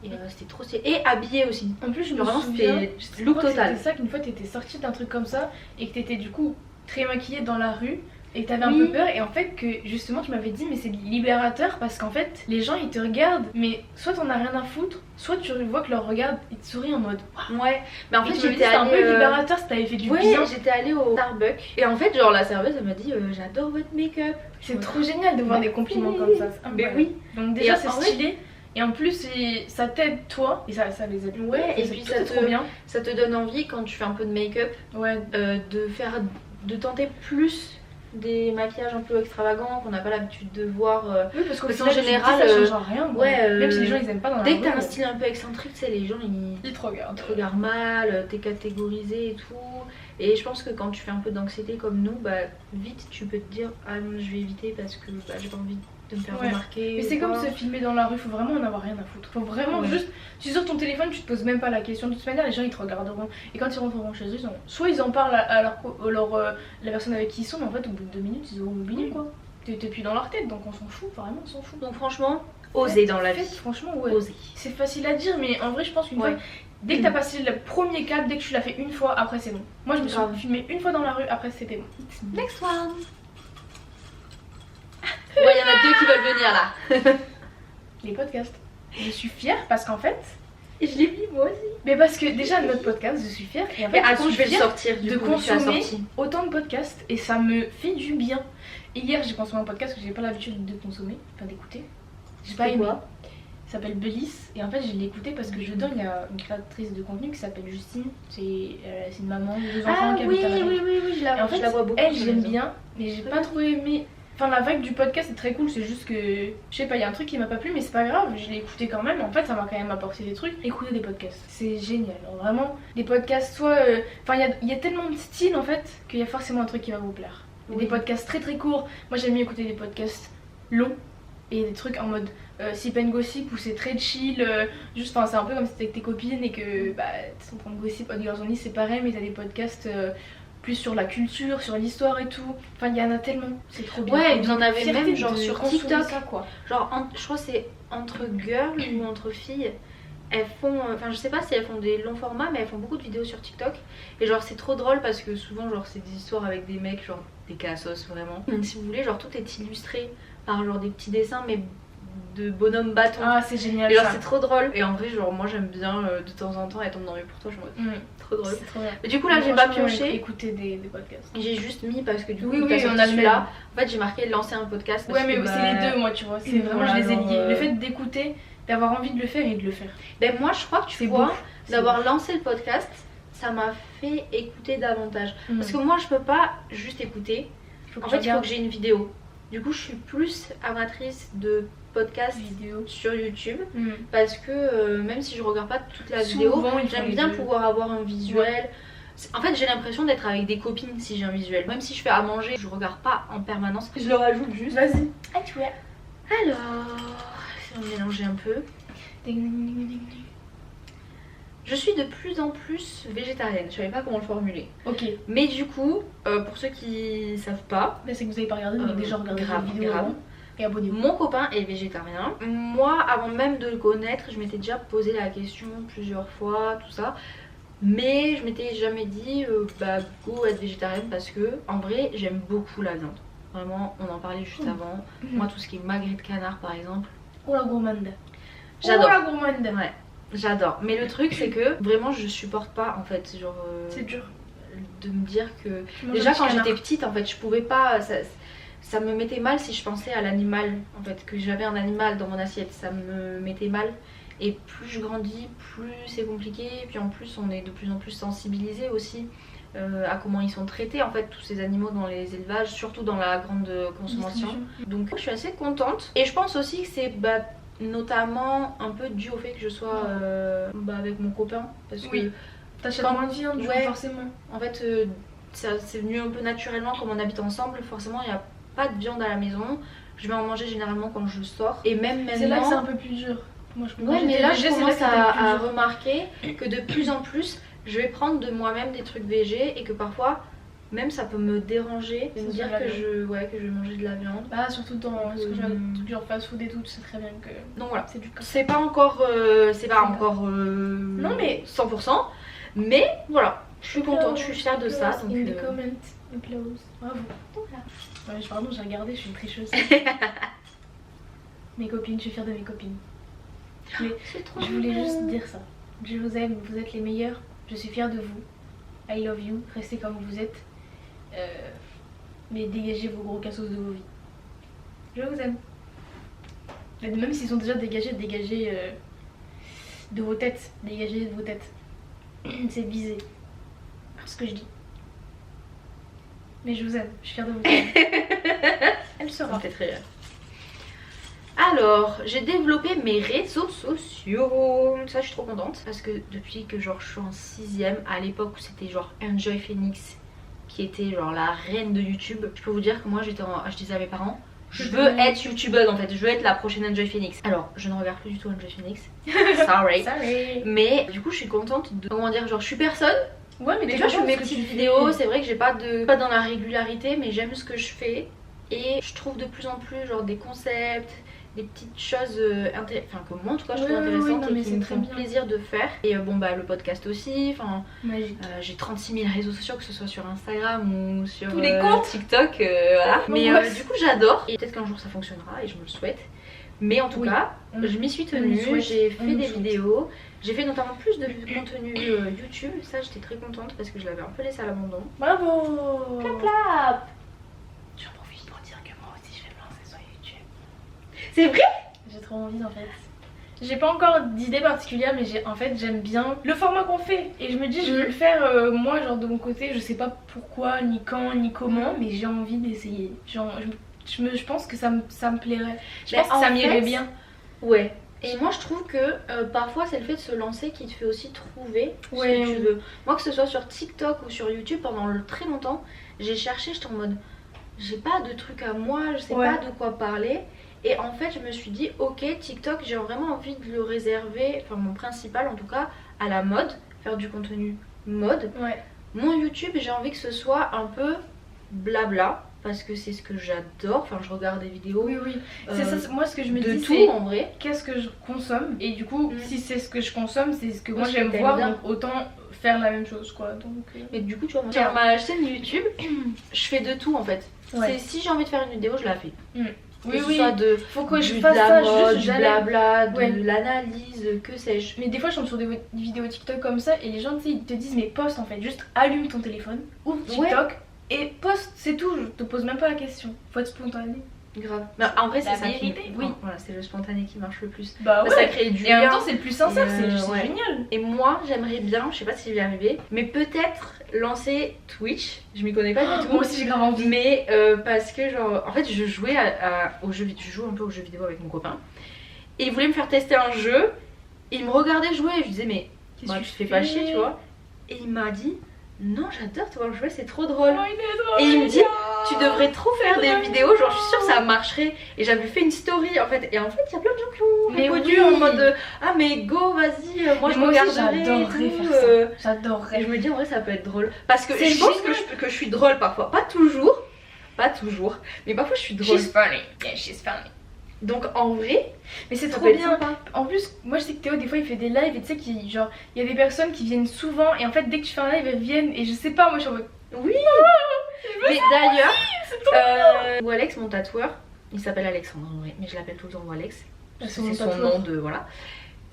Et c'était trop stylé. Et habillée aussi. En plus, je me Vraiment, souviens, c'était je look crois que total. c'était ça qu'une fois t'étais sortie d'un truc comme ça et que t'étais du coup très maquillée dans la rue et que t'avais un Oui. peu peur et en fait que justement tu m'avais dit mais c'est libérateur parce qu'en fait les gens ils te regardent mais soit t'en as rien à foutre soit tu vois que leur regard ils te sourient en mode Ouais, mais en et fait tu m'as dit j'étais c'était un allée. peu libérateur si t'avais fait du Ouais, bien. j'étais allée au Starbucks. Et en fait, genre la serveuse elle m'a dit j'adore votre make-up. C'est trop génial de voir des compliments comme ça. C'est Mais incroyable. oui. Donc déjà Et c'est en vrai- stylé et en plus ça t'aide toi et ça les aide. Ouais, et c'est- puis tout ça est te- trop bien. Ça te donne envie quand tu fais un peu de make-up Ouais. de tenter plus des maquillages un peu extravagants qu'on n'a pas l'habitude de voir. Oui parce qu'au Parce qu'en final général, ça change rien. quoi. ouais, Même si les gens ils aiment pas dans la Dès que t'as rue, un style un peu excentrique, tu sais, les gens ils ils te regardent. te regardent mal, t'es catégorisé et tout. Et je pense que quand tu fais un peu d'anxiété comme nous, bah vite tu peux te dire ah non je vais éviter parce que bah, j'ai pas envie de me faire remarquer. Mais c'est comme se filmer dans la rue, faut vraiment en avoir rien à foutre. Faut vraiment juste, tu sors ton téléphone, tu te poses même pas la question. De toute manière, les gens ils te regarderont. Et quand ils rentreront chez eux, soit ils en parlent à la personne avec qui ils sont, mais en fait au bout de 2 minutes ils auront oublié quoi. T'es plus dans leur tête, donc on s'en fout, vraiment on s'en fout. Donc franchement, oser dans la vie. Franchement, ouais. Oser. C'est facile à dire, mais en vrai, je pense qu'une fois, dès que t'as passé le premier cap, dès que tu l'as fait une fois, après c'est bon. Moi, je me suis filmée une fois dans la rue, après c'était bon. Next one. Ouais, il y en a 2 qui veulent venir là. Les podcasts. Je suis fière parce qu'en fait. Et je l'ai mis moi aussi. Mais parce que déjà, notre podcast, je suis fière. Et en fait, attends, je vais le sortir de consommer autant de podcasts et ça me fait du bien. Hier, j'ai consommé un podcast que j'ai pas l'habitude de consommer, enfin d'écouter. J'ai pas aimé. Ça s'appelle Bliss et en fait je l'ai écouté parce que dedans il y a une créatrice de contenu qui s'appelle Justine, c'est une maman de 2 enfants qui habite à Paris. Oui, je la, en fait, je la vois beaucoup. Elle j'aime bien mais j'ai pas trop aimé. Enfin la vibe du podcast est très cool, c'est juste que je sais pas, il y a un truc qui m'a pas plu mais c'est pas grave, je l'ai écouté quand même. En fait ça m'a quand même apporté des trucs. Écouter des podcasts, c'est génial. Alors, vraiment des podcasts soit enfin il y a tellement de styles en fait qu'il y a forcément un truc qui va vous plaire. Des podcasts très très courts. Moi j'aime mieux écouter des podcasts longs et des trucs en mode sip and gossip où c'est très chill, juste enfin c'est un peu comme si t'étais avec tes copines et que bah t'es en train de gossip. Hot Girls Only c'est pareil mais t'as des podcasts plus sur la culture, sur l'histoire et tout. Enfin il y en a tellement, c'est trop bien. Ouais, vous en avez même genre sur TikTok ça, quoi. Genre je crois c'est entre girls ou entre filles. Elles font, enfin je sais pas si elles font des longs formats mais elles font beaucoup de vidéos sur TikTok. Et genre c'est trop drôle parce que souvent genre c'est des histoires avec des mecs genre des cassos vraiment. Donc si vous voulez genre tout est illustré par genre des petits dessins mais de bonhomme bâton. Ah c'est génial. Et genre c'est trop drôle. Et en vrai genre moi j'aime bien de temps en temps elle tombe dans mes pour toi je me trop drôle. C'est trop bien. Mais du coup là j'ai pas pioché. Écouter des podcasts. J'ai juste mis parce que du coup on a celui-là. En fait j'ai marqué lancer un podcast. Ouais mais c'est les deux moi tu vois. C'est vraiment je les ai liés. Le fait d'écouter, d'avoir envie de le faire et de le faire. Ben moi je crois que tu vois d'avoir lancé le podcast ça m'a fait écouter davantage. Parce que moi je peux pas juste écouter. En fait il faut que j'ai une vidéo. Du coup je suis plus amatrice de podcast vidéo sur YouTube parce que même si je regarde pas toute la vidéo, j'aime bien pouvoir avoir un visuel. En fait j'ai l'impression d'être avec des copines si j'ai un visuel. Même si je fais à manger, je regarde pas en permanence. Je le rajoute juste. Vas-y. Ah tu vois. Alors, on va mélanger un peu. Je suis de plus en plus végétarienne, je savais pas comment le formuler. Ok. Mais du coup, pour ceux qui savent pas, mais c'est que vous avez pas regardé, mais déjà regardé la vidéo et abonnez-vous. Mon copain est végétarien. Moi, avant même de le connaître, je m'étais déjà posé la question plusieurs fois, tout ça. Mais je m'étais jamais dit, bah go être végétarienne parce que en vrai, j'aime beaucoup la viande. Vraiment, on en parlait juste avant. Moi, tout ce qui est magret de canard par exemple. Oh la gourmande. J'adore. Oh la gourmande. Ouais. J'adore, mais le truc c'est que vraiment je supporte pas en fait, genre c'est dur de me dire que déjà quand j'étais petite en fait je pouvais pas, ça me mettait mal si je pensais à l'animal en fait, que j'avais un animal dans mon assiette, ça me mettait mal. Et plus je grandis, plus c'est compliqué, puis en plus on est de plus en plus sensibilisé aussi à comment ils sont traités en fait tous ces animaux dans les élevages, surtout dans la grande consommation. Donc je suis assez contente et je pense aussi que c'est notamment un peu dû au fait que je sois avec mon copain parce que t'achètes moins de viande forcément. En fait c'est venu un peu naturellement comme on habite ensemble, forcément il n'y a pas de viande à la maison, je vais en manger généralement quand je sors et même maintenant c'est là que c'est un peu plus dur. Moi, mais là je commence à remarquer que de plus en plus je vais prendre de moi-même des trucs végés et que parfois même ça peut me déranger de me dire que je vais manger de la viande. Bah surtout dans ce que j'ai genre fast food et tout, tu sais très bien que donc voilà, c'est pas encore non mais 100%, mais voilà, je suis contente, je suis fière de ça. Donc in the comment, applause. Bravo. Voilà. Ouais, pardon, j'ai regardé, je suis une tricheuse. Mes copines, je suis fière de mes copines. Mais je voulais juste dire ça. Je vous aime, vous êtes les meilleurs. Je suis fière de vous. I love you, restez comme vous êtes. Mais dégagez vos gros cassos de vos vies. Je vous aime. Même s'ils sont déjà dégagés, dégagez de vos têtes. Dégagez de vos têtes. C'est visé par ce que je dis. Mais je vous aime, je suis fière de vous. Elle sera. Ça me fait très rire. Alors, j'ai développé mes réseaux sociaux. Ça, je suis trop contente. Parce que depuis que genre je suis en 6ème, à l'époque où c'était genre Enjoy Phoenix qui était genre la reine de YouTube, je peux vous dire que moi je disais à mes parents, je veux être youtubeuse en fait, je veux être la prochaine Enjoy Phoenix. Alors, je ne regarde plus du tout Enjoy Phoenix. Sorry. Mais du coup, je suis contente de, comment dire, genre je suis personne. Ouais, mais tu vois, je fais mes petites vidéos, c'est vrai que j'ai pas dans la régularité, mais j'aime ce que je fais. Et je trouve de plus en plus genre des concepts, des petites choses que moi en tout cas je trouve intéressantes et qui me font plaisir de faire. Et bon bah le podcast aussi, j'ai 36 000 réseaux sociaux, que ce soit sur Instagram ou sur tous les comptes TikTok, voilà. Mais du coup j'adore, et peut-être qu'un jour ça fonctionnera et je me le souhaite. Mais en tout cas, je m'y suis tenue, j'ai fait des vidéos, j'ai fait notamment plus de contenu YouTube. Ça j'étais très contente parce que je l'avais un peu laissé à l'abandon. Bravo. Clap clap. J'en profite pour dire que moi aussi je vais me lancer sur YouTube. C'est vrai? J'ai trop envie en fait. J'ai pas encore d'idée particulière, mais en fait j'aime bien le format qu'on fait. Et je me dis je veux le faire moi genre de mon côté, je sais pas pourquoi, ni quand, ni comment, mais j'ai envie d'essayer. Genre je pense que ça me plairait. Je pense que ça m'irait bien. Ouais. Et moi je trouve que parfois c'est le fait de se lancer qui te fait aussi trouver ce que tu veux. Moi que ce soit sur TikTok ou sur YouTube, pendant très longtemps j'ai cherché, j'étais en mode j'ai pas de truc à moi, je sais pas de quoi parler. Et en fait je me suis dit ok, TikTok j'ai vraiment envie de le réserver, enfin mon principal en tout cas, à la mode, faire du contenu mode. Mon YouTube j'ai envie que ce soit un peu blabla, parce que c'est ce que j'adore, enfin je regarde des vidéos. C'est ça, moi ce que je me dis c'est en vrai. Qu'est-ce que je consomme, et du coup si c'est ce que je consomme, c'est ce que moi j'aime voir, donc autant faire la même chose quoi. Donc mais du coup tu vois, sur ma chaîne YouTube je fais de tout en fait. Si j'ai envie de faire une vidéo je la fais. Soit faut que je fasse ça, juste du blabla, de l'analyse, que sais-je. Mais des fois je tombe sur des vidéos TikTok comme ça et les gens tu sais ils te disent mais poste en fait, juste allume ton téléphone, ouvre TikTok et poste, c'est tout, je te pose même pas la question. Faut être spontané. Grave. Bah, en vrai c'est ça qui... voilà, c'est le spontané qui marche le plus. Ça crée du lien. Et en même temps c'est le plus sincère, c'est génial. Et moi j'aimerais bien, je sais pas si je vais y arriver, mais peut-être lancer Twitch. Je m'y connais pas du tout. Moi aussi j'ai grave envie. Mais parce que genre en fait je jouais aux jeux vidéo, je joue un peu aux jeux vidéo avec mon copain. Et il voulait me faire tester un jeu. Et il me regardait jouer et je disais mais qu'est-ce que tu te fais pas chier, tu vois. Et il m'a dit non, j'adore te voir jouer, c'est trop drôle. Et il me dit tu devrais trop faire des vidéos, genre je suis sûre que ça marcherait. Et j'avais fait une story en fait, et en fait il y a plein de gens qui ont répondu en mode ah mais go vas-y, moi je regarderai. J'adorerais faire ça. J'adorerais. Et je me dis en vrai ça peut être drôle. Parce que je pense que je suis drôle parfois, pas toujours, mais parfois je suis drôle. She's funny, yeah she's funny. Donc en vrai, mais c'est trop bien. En plus, moi je sais que Théo des fois il fait des lives et tu sais qu'il genre il y a des personnes qui viennent souvent et en fait dès que tu fais un live elles viennent et je sais pas, moi je suis en mode oui. Mais d'ailleurs, Alex mon tatoueur, il s'appelle Alexandre en vrai, mais je l'appelle tout le temps Alex. C'est son nom de voilà.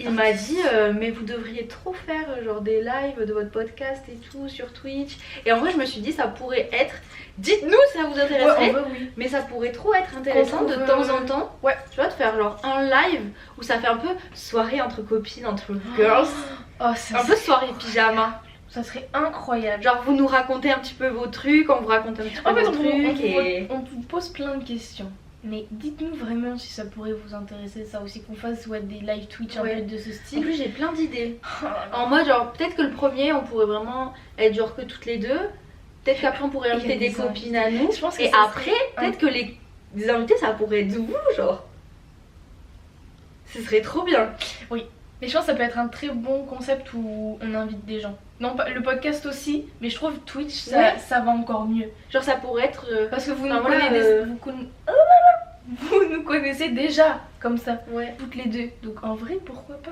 Il m'a dit mais vous devriez trop faire genre des lives de votre podcast et tout sur Twitch. Et en vrai je me suis dit ça pourrait être, dites-nous si ça vous intéresserait, mais ça pourrait trop être intéressant de temps en temps, tu vois, de faire genre un live où ça fait un peu soirée entre copines, entre girls, un peu soirée pyjama. Ça serait incroyable. Genre vous nous racontez un petit peu vos trucs, on vous raconte un petit peu vos trucs on vous pose plein de questions. Mais dites-nous vraiment si ça pourrait vous intéresser, ça aussi, qu'on fasse des live Twitch un peu de ce style. En plus j'ai plein d'idées. En mode genre peut-être que le premier on pourrait vraiment être genre que toutes les deux. Peut-être qu'après on pourrait inviter des copines à nous. Et après peut-être que les invités ça pourrait être vous genre. Ce serait trop bien. Oui. Mais je pense que ça peut être un très bon concept où on invite des gens. Non, le podcast aussi, mais je trouve Twitch ça va encore mieux. Genre ça pourrait être... Parce que vous nous connaissez déjà comme ça, toutes les deux. Donc en vrai, pourquoi pas.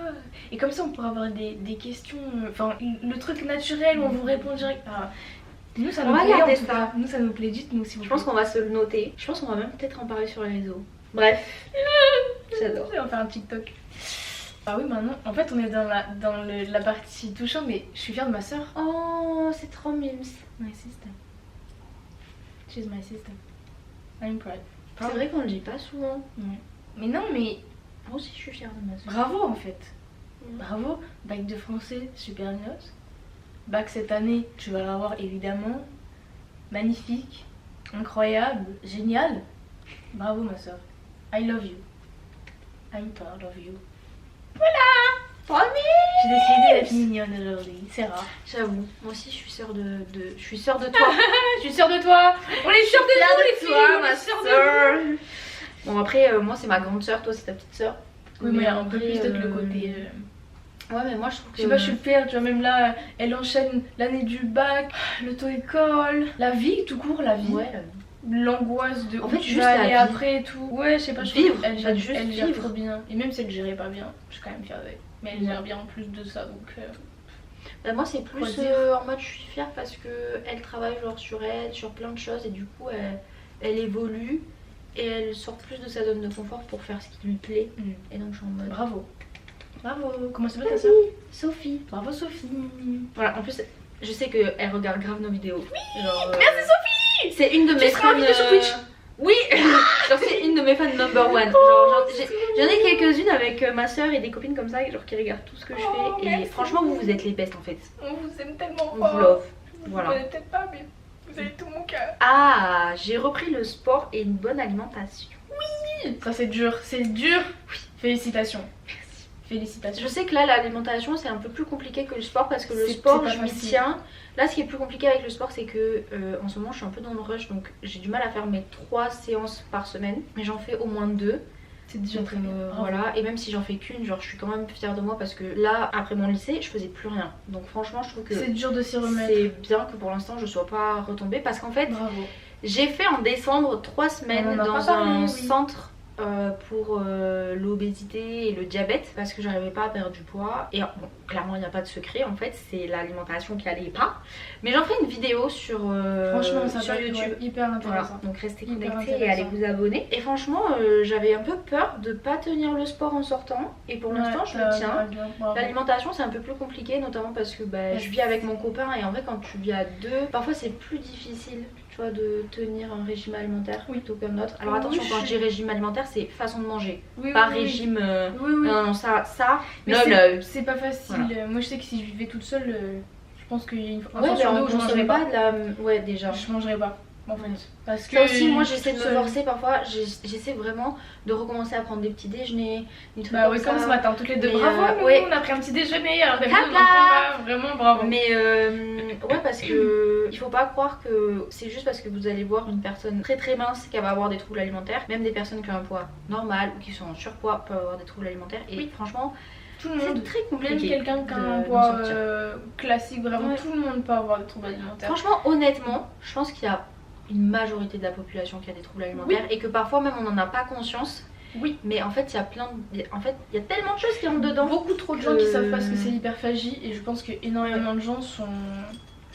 Et comme ça on pourra avoir des questions, enfin le truc naturel où on vous répond direct. Nous ça nous plaît en tout cas. Nous ça nous plaît, dites-nous si vous Je pense qu'on va se le noter. Je pense qu'on va même peut-être en parler sur les réseaux. Bref, j'adore. On va faire un TikTok. Ah oui, maintenant, en fait, on est dans la partie touchante, mais je suis fière de ma soeur. Oh, c'est trop mimes. My sister. She's my sister. I'm proud. C'est vrai qu'on le dit pas souvent. Mais non, mais... Moi aussi, je suis fière de ma soeur. Bravo, en fait. Bravo. Bac de français, super note. Bac cette année, tu vas l'avoir évidemment. Magnifique. Incroyable. Génial. Bravo, ma soeur. I love you. I'm proud of you. Promis. J'ai décidé d'être mignonne aujourd'hui, c'est rare. J'avoue, moi aussi je suis sœur je suis sœur de toi. Je suis sûre de toi. On est sûre de nous les filles. On est sûre de nous. Bon après moi c'est ma grande sœur, toi c'est ta petite sœur. Oui mais un peu plus peut-être le côté... Ouais mais moi je trouve que... Je sais pas, je suis fière, tu vois, même là, elle enchaîne l'année du bac, l'auto-école, la vie, tout court, la vie. Ouais. L'angoisse de En où fait, tu juste vas la aller vie. après et tout. Ouais, je sais pas, je Vivre, trouve qu'elle juste elle gère vivre. trop bien. Et même si elle gérait pas bien, je suis quand même fière d'elle. Mais elle gère bien en plus de ça, donc... Bah, moi c'est plus Quoi dire en mode je suis fière parce que elle travaille genre sur elle, sur plein de choses et du coup elle évolue et elle sort plus de sa zone de confort pour faire ce qui lui plaît. Et donc je suis en mode... Bravo. Bravo. Comment s'appelle ta sœur? Sophie. Bravo Sophie. Voilà, en plus je sais qu'elle regarde grave nos vidéos. Oui, genre, merci Sophie. C'est une de mes Tu seras fans. invitée sur Twitch. Oui. Genre c'est une de mes fans number one. Genre, j'en ai quelques-unes avec ma soeur et des copines comme ça genre qui regardent tout ce que je fais. Et merci. franchement vous êtes les bestes en fait. On vous aime tellement On fort. vous love. Vous Voilà. connaissez peut-être pas, mais vous avez tout mon cœur. Ah, j'ai repris le sport et une bonne alimentation. Ça c'est dur, c'est dur. Félicitations. Félicitations. Je sais que là l'alimentation c'est un peu plus compliqué que le sport parce que le C'est sport pas je m'y facile. tiens. Là ce qui est plus compliqué avec le sport c'est que en ce moment je suis un peu dans le rush donc j'ai du mal à faire mes 3 séances par semaine. Mais j'en fais au moins 2. C'est déjà Donc très bien. voilà, et même si j'en fais qu'une, genre je suis quand même fière de moi parce que là après mon lycée je faisais plus rien. Donc franchement je trouve que C'est dur de s'y remettre. c'est bien que pour l'instant je sois pas retombée parce qu'en fait Bravo. j'ai fait en décembre 3 semaines On en a dans pas parlé, un oui. centre pour l'obésité et le diabète parce que j'arrivais pas à perdre du poids. Et bon, clairement il n'y a pas de secret en fait, c'est l'alimentation qui allait pas. Mais j'en fais une vidéo sur, Franchement, ça sur va être, YouTube. ouais, hyper Voilà, intéressant. donc restez Hyper connectés et allez intéressant. vous abonner. Et franchement, j'avais un peu peur de pas tenir le sport en sortant. Et pour l'instant, je le tiens. L'alimentation, c'est un peu plus compliqué, notamment parce que je vis avec mon copain. Et en vrai, quand tu vis à deux, parfois c'est plus difficile, tu vois, de tenir un régime alimentaire plutôt qu'un autre. Alors Oui, attention, je quand je suis- dis régime alimentaire, c'est façon de manger, Oui, pas oui, oui. régime. Oui, oui. Non, ça. Mais non, c'est pas facile. Voilà. Moi, je sais que si je vivais toute seule, je pense qu'il y a une fois Ouais, mais sur deux on où je consommerait mangerais pas pas. de la. Ouais, déjà. Je mangerais pas, en fait. Ouais. Parce que Ça aussi, moi j'essaie de me toute seule. forcer parfois, j'essaie vraiment de recommencer à prendre des petits déjeuners, des trucs Bah oui, comme ça. ce matin, toutes les deux. Mais, Bravo, nous, ouais. on a pris un petit déjeuner. Alors d'habitude, on Tata en prend pas. Vraiment, bravo. Mais ouais, parce que il faut pas croire que c'est juste parce que vous allez voir une personne très très mince qu'elle va avoir des troubles alimentaires. Même des personnes qui ont un poids normal ou qui sont en surpoids peuvent avoir des troubles alimentaires. Et Oui. franchement, Tout le c'est monde. très Même compliqué. quelqu'un qui a un d'en poids sortir. classique, vraiment, Ouais. tout le monde peut avoir des troubles alimentaires. Franchement, honnêtement, je pense qu'il y a une majorité de la population qui a des troubles alimentaires et que parfois même on n'en a pas conscience. Oui. Mais en fait, il y a en fait, il y a tellement de choses qui rentrent dedans. Beaucoup trop de gens qui savent pas ce que c'est l'hyperphagie et je pense que énormément de gens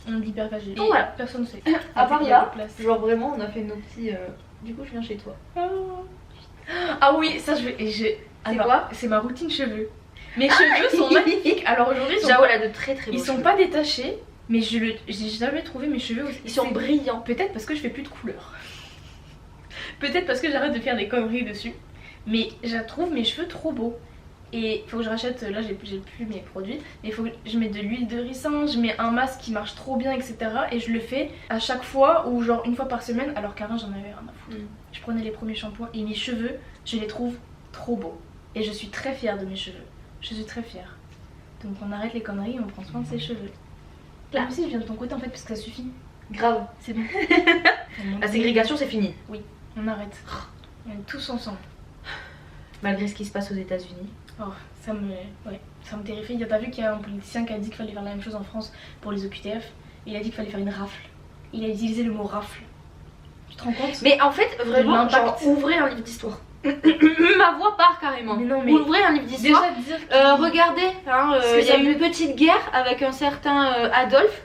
ont de l'hyperphagie. Donc voilà. Personne ne sait. À part Il y a là, de place. genre vraiment, on a fait nos petits. Du coup, je viens chez toi. Ah oui, ça je vais. C'est quoi C'est ma routine cheveux. Mes cheveux sont magnifiques. Alors aujourd'hui, ils sont, J'avoue, pas, elle a de très très beaux ils sont cheveux. pas détachés, mais j'ai jamais trouvé mes cheveux aussi. Ils sont c'est- brillants. Peut-être parce que je fais plus de couleurs. Peut-être parce que j'arrête de faire des conneries dessus. Mais je trouve mes cheveux trop beaux. Et il faut que je rachète, là j'ai plus mes produits, mais il faut que je mette de l'huile de ricin, je mets un masque qui marche trop bien, etc. Et je le fais à chaque fois ou genre une fois par semaine, alors qu'avant j'en avais rien à foutre. Je prenais les premiers shampoings et mes cheveux, je les trouve trop beaux. Et je suis très fière de mes cheveux. Je suis très fière. Donc on arrête les conneries et on prend soin de ses cheveux. Là Là. aussi je viens de ton côté en fait parce que ça suffit. Grave. C'est bon. La ségrégation, c'est fini. On arrête. On est tous ensemble. Malgré ce qui se passe aux États-Unis. Oh, ça me terrifie. T'as vu qu'il y a un politicien qui a dit qu'il fallait faire la même chose en France pour les OQTF. Il a dit qu'il fallait faire une rafle. Il a utilisé le mot rafle. Tu te rends compte? Mais en fait, vraiment, l'impact. genre, ouvrez un livre d'histoire. Ma voix part carrément. Mais non, mais Ouvrez un livre d'histoire. déjà dire Regardez, hein, Parce que il y a ça eu me- une petite guerre avec un certain Adolphe.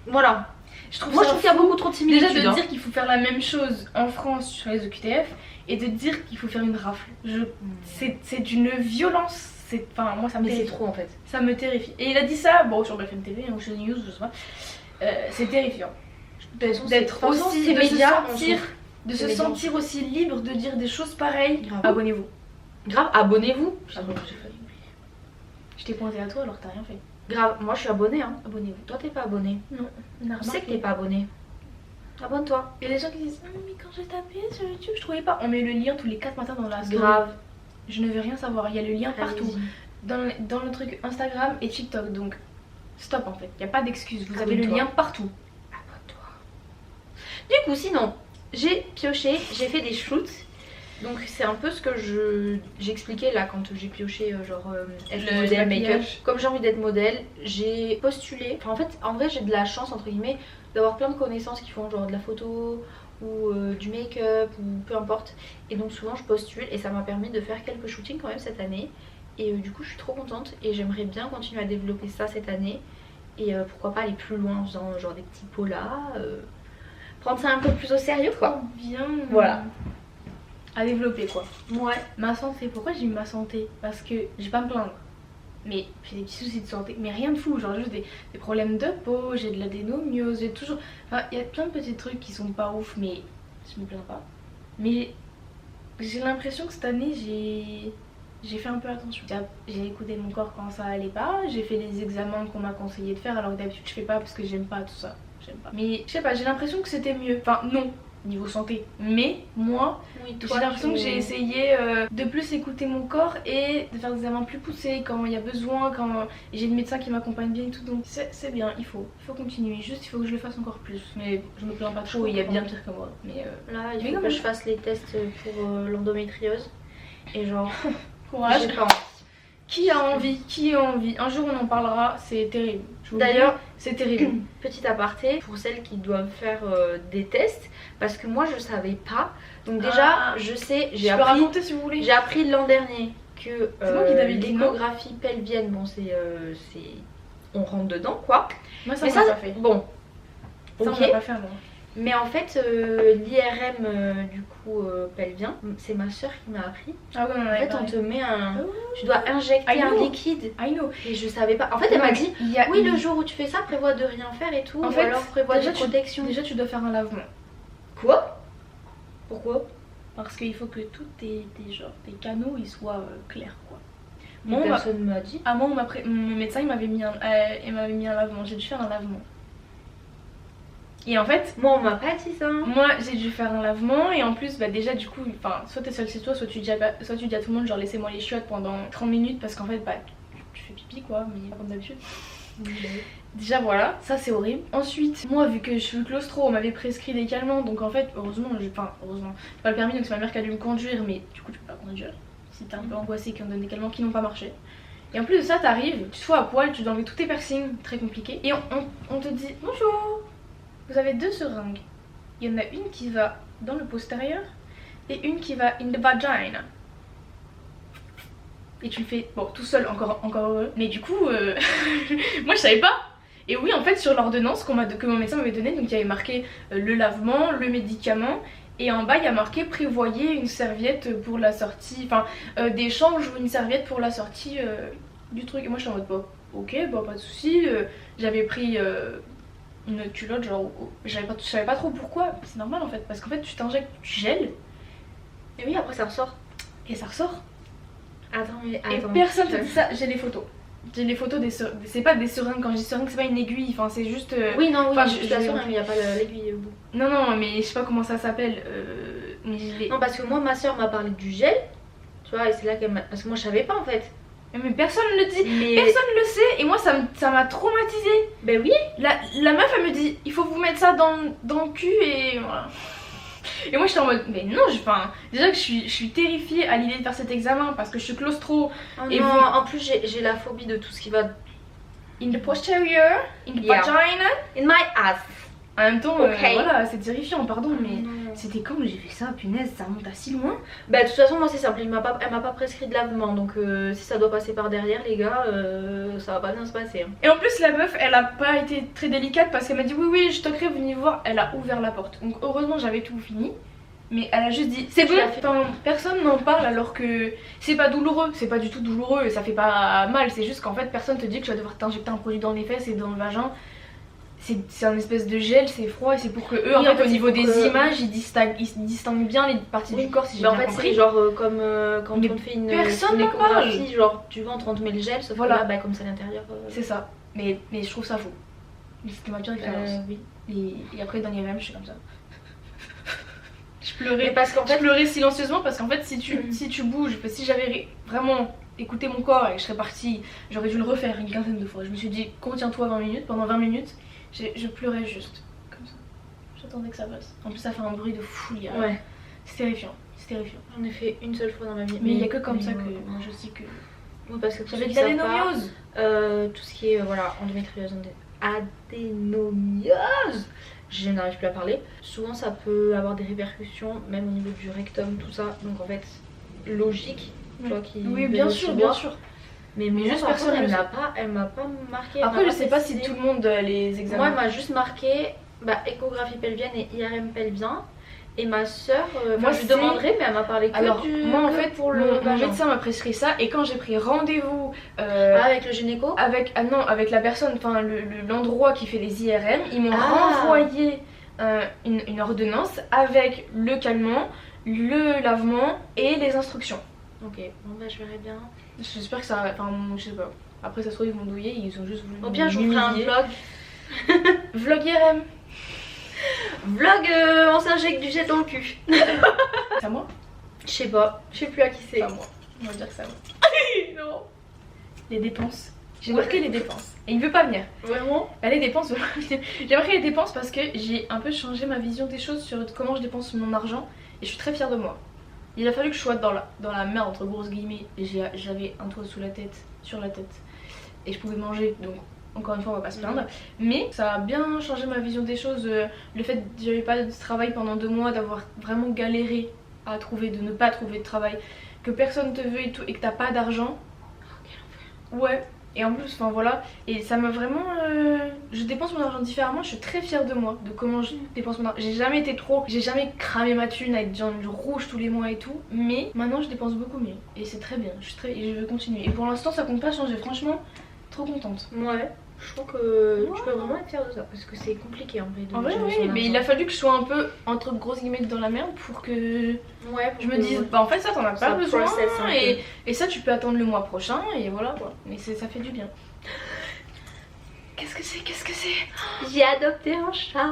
Voilà. je trouve Moi, je ça trouve qu'il y a fou. beaucoup trop de similitudes. Déjà de hein. dire qu'il faut faire la même chose en France sur les OQTF et de dire qu'il faut faire une rafle. C'est d'une violence. Enfin, moi ça me Mais c'est terrifie. trop en fait. Ça me terrifie. Et il a dit ça, bon, sur BFM TV ou sur News, je sais pas. C'est terrifiant. façon, D'être c'est- de toute façon, aussi, ces de médias, se on sentir, s'en fout. de Ces se médias, on sentir aussi libre de dire des choses pareilles. Grave. Abonnez-vous. Grave, abonnez-vous. Ah bon, j'ai failli oublier. Je t'ai pointé à toi alors que t'as rien fait. Grave, moi je suis abonnée. Hein. Abonnez-vous. Toi, t'es pas abonné. Non, on a Je sais que remarqué. t'es pas abonné. Abonne-toi. Et les gens qui disent mais quand j'ai tapé sur YouTube, je trouvais pas. On met le lien tous les 4 matins dans la story. Grave. Je ne veux rien savoir. Il y a le lien partout. Allez-y. Dans le truc Instagram et TikTok. Donc, stop en fait. Il n'y a pas d'excuse. Vous avez le Abonne-toi. lien partout. Abonne-toi. Du coup, sinon, j'ai pioché, j'ai fait des shoots. Donc c'est un peu ce que j'expliquais là quand j'ai pioché être Le modèle maquillage. make-up. Comme j'ai envie d'être modèle, j'ai postulé. Enfin, en fait, en vrai, j'ai de la chance entre guillemets d'avoir plein de connaissances qui font genre de la photo ou du make-up ou peu importe. Et donc souvent je postule et ça m'a permis de faire quelques shootings quand même cette année. Et du coup je suis trop contente et j'aimerais bien continuer à développer ça cette année. Et pourquoi pas aller plus loin en faisant genre des petits polas. Prendre ça un peu plus au sérieux quoi. Bien. Voilà. À développer quoi. Ouais. Ma santé, pourquoi j'ai mis ma santé? Parce que je vais pas me plaindre. Mais j'ai des petits soucis de santé, mais rien de fou, genre juste des problèmes de peau, j'ai de l'adénomiose, j'ai toujours... Enfin, il y a plein de petits trucs qui sont pas ouf, mais je me plains pas. Mais j'ai l'impression que cette année, j'ai fait un peu attention. J'ai écouté mon corps quand ça allait pas, j'ai fait les examens qu'on m'a conseillé de faire, alors que d'habitude je fais pas parce que j'aime pas tout ça. J'aime pas. Mais je sais pas, j'ai l'impression que c'était mieux. Enfin, non, niveau santé. Mais moi, Oui, j'ai l'impression que j'ai essayé de plus écouter mon corps et de faire des examens plus poussés quand il y a besoin, quand j'ai le médecin qui m'accompagne bien et tout. Donc c'est bien, il faut continuer. Juste, il faut que je le fasse encore plus. Mais je me plains pas trop, il y a bien pire que moi. Mais là, il mais faut non, que mais- je fasse les tests pour l'endométriose. Et genre, courage. j'ai pas envie. Qui a envie? Un jour on en parlera, c'est terrible. Je vous le dis, D'ailleurs, c'est terrible. petit aparté pour celles qui doivent faire des tests, parce que moi je savais pas. Donc déjà, je sais, Je peux raconter si vous voulez. j'ai appris l'an dernier que C'est moi qui t'avais dit, non l'échographie pelvienne, bon c'est on rentre dedans quoi. Moi ça Mais on l'a ça, pas fait. bon, Ça ok. on l'a pas fait moi. Mais en fait, l'IRM du coup pelvien, c'est ma soeur qui m'a appris. Ah ouais, on en En avait fait, parlé. on te met un, Oh. tu dois injecter I un know. liquide. I know. Et je savais pas. En fait, elle Non, m'a dit. il y a Oui, une- le jour où tu fais ça, prévois de rien faire et tout. En ou fait, alors prévois déjà, des protections. Déjà tu dois faire un lavement. Quoi? Pourquoi? Parce qu'il faut que tous tes canaux ils soient clairs quoi. Moi, on m'a- Personne ne m'a dit. Ah moi mon médecin il m'avait mis un lavement, j'ai dû faire un lavement. Et en fait, Moi, on m'a pas dit ça. moi j'ai dû faire un lavement et en plus bah déjà du coup, enfin soit t'es seule chez toi, soit tu dis à tout le monde genre laissez-moi les chiottes pendant 30 minutes parce qu'en fait bah tu fais pipi quoi, mais pas comme d'habitude. Déjà voilà, ça c'est horrible. Ensuite, moi vu que je suis claustro, on m'avait prescrit des calmants, donc en fait heureusement, j'ai pas le permis donc c'est ma mère qui a dû me conduire, mais du coup tu peux pas conduire si t'es un peu angoissé qui ont donné des calmants qui n'ont pas marché. Et en plus de ça t'arrives, tu te fous à poil, tu dois enlever tous tes piercings, très compliqué. Et on te dit bonjour, vous avez 2 seringues. Il y en a une qui va dans le postérieur et une qui va in the vagina. Et tu le fais, bon, tout seul, encore heureux. Mais du coup, moi je savais pas. Et oui, en fait, sur l'ordonnance que mon médecin m'avait donnée, donc il y avait marqué le lavement, le médicament. Et en bas, il y a marqué prévoyez une serviette pour la sortie, enfin, d'échange ou une serviette pour la sortie du truc. Et moi je suis en mode, bah, ok, bah, pas de soucis. J'avais pris une culotte, genre, je savais pas trop pourquoi. C'est normal en fait, parce qu'en fait, tu t'injectes du gel Et oui, après ça ressort. et ça ressort. Attends, mais Et attends. personne te dit ça, j'ai les photos. J'ai les photos des seringues. C'est pas des seringues, quand je dis seringue, c'est pas une aiguille, enfin c'est juste. Oui, non, oui, Enfin, je t'assure, il n'y a pas l'aiguille au bout. Non, non, mais je sais pas comment ça s'appelle. Mais je l'ai. Non, parce que moi, ma soeur m'a parlé du gel. Tu vois, et c'est là qu'elle m'a. Parce que moi, je savais pas en fait. Mais personne ne le dit. Mais. Personne ne le sait. Et moi, ça m'a traumatisée. Ben oui. La meuf, elle me dit il faut vous mettre ça dans le cul et voilà. Et moi, j'étais en mode mais non, déjà que je suis terrifiée à l'idée de faire cet examen parce que je suis claustro. Oh Et non, vous- en plus, j'ai la phobie de tout ce qui va. In the posterior, in the Yeah. vagina. In my ass. En même temps, Ok. voilà, c'est terrifiant, pardon, mais. Non. C'était quand j'ai fait ça, punaise, ça remonte à si loin. Bah de toute façon moi c'est simple, elle m'a pas prescrit de lavement donc si ça doit passer par derrière les gars ça va pas bien se passer. Hein. Et en plus la meuf elle a pas été très délicate parce qu'elle m'a dit oui je toquerai, venez voir, elle a ouvert la porte. Donc heureusement j'avais tout fini. Mais elle a juste dit c'est bon, enfin, personne n'en parle alors que c'est pas douloureux, c'est pas du tout douloureux, ça fait pas mal, c'est juste qu'en fait personne te dit que tu vas devoir t'injecter un produit dans les fesses et dans le vagin. C'est un espèce de gel, c'est froid et c'est pour que eux Oui, en fait au c'est niveau pour des que- images ils distinguent bien les parties Oui. du corps si j'ai Mais en bien fait compris. c'est genre comme quand Mais on te fait une personne n'en échographie, genre tu ventres on te met le gel sauf Voilà. que là bah, comme c'est à l'intérieur. C'est ça, mais je trouve ça faux. C'était ma pire expérience. Oui. Et après, dans l'IRM, je suis comme ça. Je pleurais. Mais parce qu'en Je fait, pleurais silencieusement parce qu'en fait, si tu bouges, si j'avais vraiment écouté mon corps et que je serais partie, j'aurais dû le refaire une quinzaine de fois. Je me suis dit, contiens-toi 20 minutes. Pendant 20 minutes, je pleurais juste comme ça. J'attendais que ça passe. En plus, ça fait un bruit de fou, il y a- ouais, C'est terrifiant. C'est terrifiant. j'en ai fait une seule fois dans ma vie. Mais il n'y a que comme mais ça que ouais. moi je sais que. Oui, parce que J'avais de l'adénomiose. tout ce qui est voilà, endométriose, adénomiose, je n'arrive plus à parler. Souvent ça peut avoir des répercussions, même au niveau du rectum, tout ça. Donc en fait, logique, tu vois, qui Oui, veut bien le sûr, savoir. bien sûr. Mais Mais juste juste personne, personne elle m'a pas marqué. elle Après, m'a je pas sais pas si précisé. tout le monde les examens. Moi, elle m'a juste marqué échographie pelvienne et IRM pelvien. Et ma soeur, Moi, je lui c'est- demanderai, mais elle m'a parlé que Alors, du. moi en que fait, pour mon le vagin. médecin m'a prescrit ça et quand j'ai pris rendez-vous Avec le gynéco. avec la personne, enfin l'endroit qui fait les IRM, ils m'ont Ah. renvoyé une ordonnance avec le calmant, le lavement et les instructions. Ok, bon bah je verrai bien. J'espère que ça. Enfin, je sais pas. Après, ça se trouve, ils m'ont douillé, ils ont juste voulu. Au pire, je vous ferai un m'humilier. vlog. Vlog IRM. Vlog, on s'injecte du jet dans le cul. C'est à moi? Je sais pas, je sais plus à qui c'est. C'est à moi. On va dire que c'est à moi. Non. Les dépenses. J'ai Ouais. marqué les dépenses. Et il veut pas venir. Vraiment. Bah, les dépenses, j'ai marqué les dépenses parce que j'ai un peu changé ma vision des choses sur comment je dépense mon argent et je suis très fière de moi. Il a fallu que je sois dans la merde entre grosses guillemets et j'avais un toit sur la tête et je pouvais manger, donc encore une fois on va pas se plaindre. Mais ça a bien changé ma vision des choses, le fait que j'avais pas de travail pendant 2 mois, d'avoir vraiment galéré à trouver, de ne pas trouver de travail, que personne te veut et tout et que t'as pas d'argent. Ouais. Et en plus, enfin voilà, et ça m'a vraiment. Je dépense mon argent différemment, je suis très fière de moi, de comment je dépense mon argent. J'ai jamais été trop. J'ai jamais cramé ma thune à être genre du rouge tous les mois et tout, mais maintenant je dépense beaucoup mieux. Et c'est très bien, et je veux continuer. Et pour l'instant, ça compte pas changer, franchement, trop contente. Ouais. Je trouve que tu peux vraiment être fière de ça parce que c'est compliqué en vrai de En vrai, gérer oui, son mais argent. il a fallu que je sois un peu, entre grosses guillemets, dans la merde pour que Ouais, pour je me que- dise, bah en fait, ça t'en as Ça pas besoin, process un peu. et ça tu peux attendre le mois prochain, et voilà quoi. Mais ça fait du bien. Qu'est-ce que c'est? J'ai adopté un chat.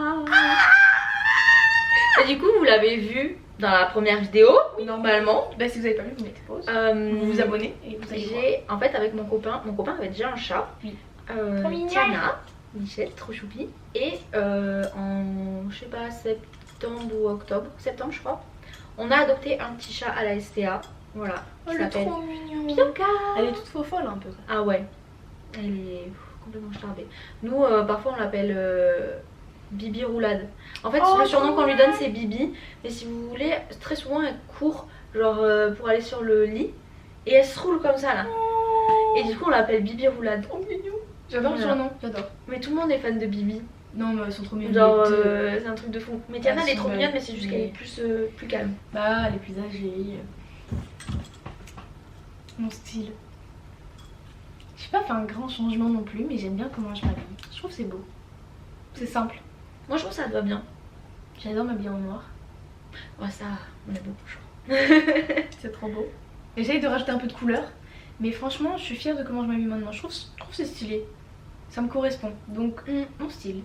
Et du coup, vous l'avez vu dans la première vidéo, normalement. Bah si vous avez pas vu, vous mettez pause. Vous Vous abonnez et vous allez voir. J'ai, en fait, avec mon copain avait déjà un chat. Oui. Trop mignon. Tiana, Michel, trop choupi. Et en, je sais pas, septembre ou octobre, septembre je crois, on a adopté un petit chat à la STA. Voilà. Oh, qui le s'appelle trop mignon. Bianca. Elle est toute faux folle un peu. Ah ouais, elle est complètement starbée. Nous, parfois, on l'appelle Bibi Roulade. En fait, Oh, le surnom trop qu'on lui donne, c'est Bibi. Mais si vous voulez, très souvent, elle court, genre pour aller sur le lit. Et elle se roule comme ça, là. Et du coup, on l'appelle Bibi Roulade. Trop mignon. J'adore le Voilà. surnom, j'adore. Mais tout le monde est fan de Bibi. Non, mais elles sont trop mignonnes. Genre, les deux. c'est un truc de fou. Mais Tiana, Elles elle est sont trop belles. mignonne, mais c'est juste qu'elle est plus calme. Bah, elle est plus âgée. Mon style. J'ai pas fait un grand changement non plus, mais j'aime bien comment je m'habille. Je trouve que c'est beau. C'est simple. Moi, je trouve que ça te va bien. J'adore m'habiller en noir. Ouais, ça, on a beaucoup de choix. C'est trop beau. J'essaye de rajouter un peu de couleur, mais franchement, je suis fière de comment je m'habille maintenant. Je trouve que c'est stylé. Ça me correspond. Donc, mon style.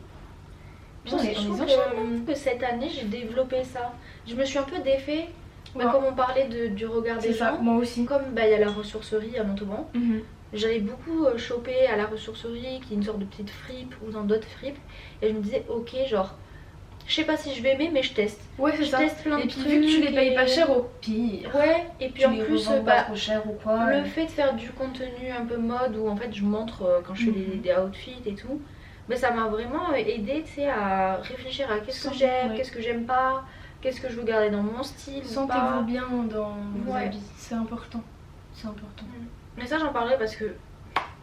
Putain, Moi, on je les trouve enchaîne. que cette année, j'ai développé ça. Je me suis un peu défait. Ouais. Comme on parlait du regard des C'est ça, gens. moi aussi. Comme il y a la ressourcerie à Montauban, Mhm. j'allais beaucoup choper à la ressourcerie, qui est une sorte de petite fripe ou dans d'autres fripes. Et je me disais, ok, genre, je sais pas si je vais aimer, mais je teste. Ouais, c'est Je ça. teste plein de Et puis, trucs. vu que tu les payes et- pas cher, au pire. Ouais, et puis Tu en les plus, revends pas trop cher ou quoi. le fait de faire du contenu un peu mode où en fait je montre quand je fais des outfits et tout, mais ça m'a vraiment aidé, tu sais, à réfléchir à qu'est-ce que j'aime, Ouais. qu'est-ce que j'aime pas, qu'est-ce que je veux garder dans mon style ou Sentez-vous pas. bien dans vos Ouais. habits, c'est important. C'est important. Mais ça j'en parlerai parce que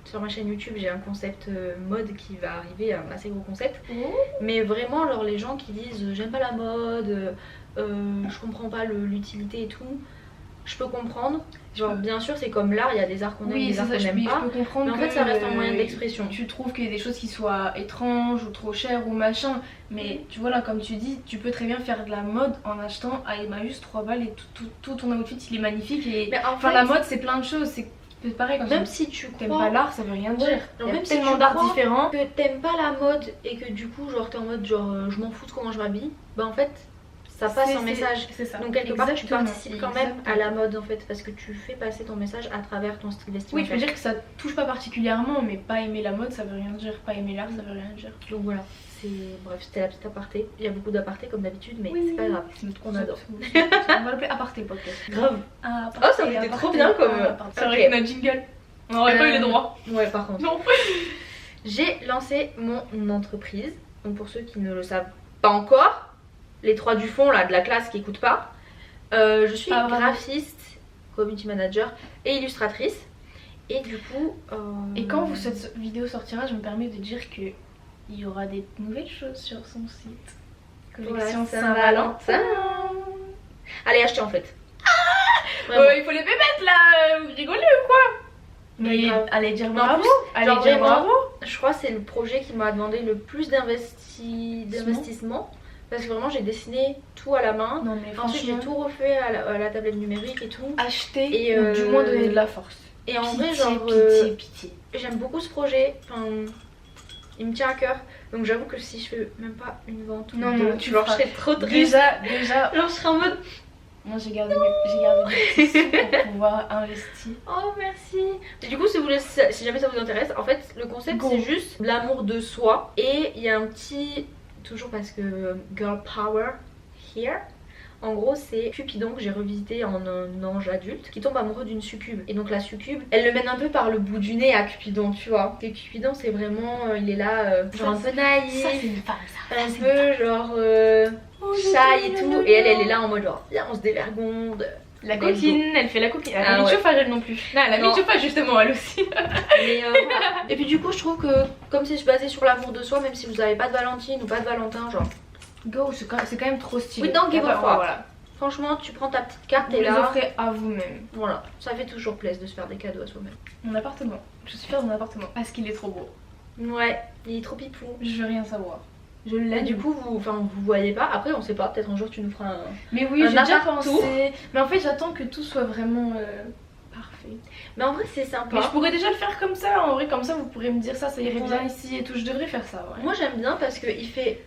sur ma chaîne YouTube j'ai un concept mode qui va arriver, un assez gros concept. Mais vraiment genre les gens qui disent j'aime pas la mode, je comprends pas l'utilité et tout, je peux comprendre. Genre bien sûr c'est comme l'art, il y a des arts qu'on aime, Oui, des c'est arts ça, qu'on je n'aime pas. peux comprendre Mais en que fait ça reste un moyen d'expression. tu trouves qu'il y a des choses qui soient étranges ou trop chères ou machin, mais tu vois là comme tu dis, tu peux très bien faire de la mode en achetant à Emmaüs 3 balles et tout ton outfit il est magnifique et Mais en enfin fait, la mode c'est plein de choses, c'est pareil quand même si tu t'aimes crois pas l'art ça veut rien dire. Ouais, Il genre y a même si tellement tu d'arts crois différents. que t'aimes pas la mode et que du coup genre t'es en mode genre je m'en fous de comment je m'habille, bah en fait ça passe en message. C'est ça. Donc quelque part tu Exactement, participes quand même à la mode en fait, parce que tu fais passer ton message à travers ton style Oui, vestimentaire. je veux dire que ça touche pas particulièrement, mais pas aimer la mode ça veut rien dire, pas aimer l'art ça veut rien dire. Donc voilà, bref, c'était la petite aparté. Il y a beaucoup d'apartés comme d'habitude, mais Oui, c'est pas grave, c'est notre on adore. On va l'appeler aparté podcast. Grave. Aparté, Oh, ça aurait été trop bien comme. C'est vrai que notre jingle. On aurait pas eu les droits. Ouais, par contre. Non. J'ai lancé mon entreprise. Donc pour ceux qui ne le savent pas encore, les trois du fond là de la classe qui écoutent pas, je suis graphiste, community manager et illustratrice. Et du coup. Et quand cette vidéo sortira, je me permets de dire que il y aura des nouvelles choses sur son site. Collection Saint-Valentin. Allez, achetez en fait. Il faut les pépettes là, vous rigolez ou quoi? Mais allez dire bravo. Allez dire bravo. Je crois que c'est le projet qui m'a demandé le plus d'investissement. Parce que vraiment j'ai dessiné tout à la main. Non, mais ensuite j'ai tout refait à la tablette numérique et tout. Acheter et du moins donner de la force. Et en pitié, vrai genre pitié. J'aime beaucoup ce projet. Enfin, il me tient à cœur. Donc j'avoue que si je fais même pas une vente ou deux, tu genre je serais trop triste. Déjà. Genre je serais en mode. Moi j'ai gardé des petits sous pour pouvoir investir. Oh merci. Et du coup si jamais ça vous intéresse, en fait le concept c'est juste l'amour de soi. Et il y a un petit, toujours parce que girl power here. En gros c'est Cupidon que j'ai revisité en un ange adulte qui tombe amoureux d'une succube. Et donc la succube elle le mène un peu par le bout du nez à Cupidon, tu vois. Et Cupidon c'est vraiment, il est là genre un peu naïf. Ça c'est une femme ça. Un peu genre shy et tout. Et elle est là en mode genre viens on se dévergonde. La coquine, elle fait la coquine. Elle a mis de ouais. chauffage elle non plus. Non, elle a mis de chauffage justement elle aussi. Mais voilà. Et puis du coup je trouve que comme c'est basé sur l'amour de soi, même si vous avez pas de Valentine ou pas de Valentin, genre go, c'est quand même trop stylé. Oui, don't give a fuck. Voilà. Franchement tu prends ta petite carte Vous et les là offrez à vous-même. voilà, ça fait toujours plaisir de se faire des cadeaux à soi-même. Mon appartement, je suis fière de mon appartement parce qu'il est trop beau. Ouais, il est trop pipou. Je veux rien savoir. Je Et l'aime. du coup vous voyez pas, après on sait pas, peut-être un jour tu nous feras un... Mais oui, un j'ai déjà appart pensé. tour. Mais en fait j'attends que tout soit vraiment parfait. Mais en vrai c'est sympa. Mais je pourrais déjà le faire comme ça, en vrai comme ça vous pourrez me dire ça irait bien ici et tout, je devrais faire ça. Ouais. Moi j'aime bien parce qu'il fait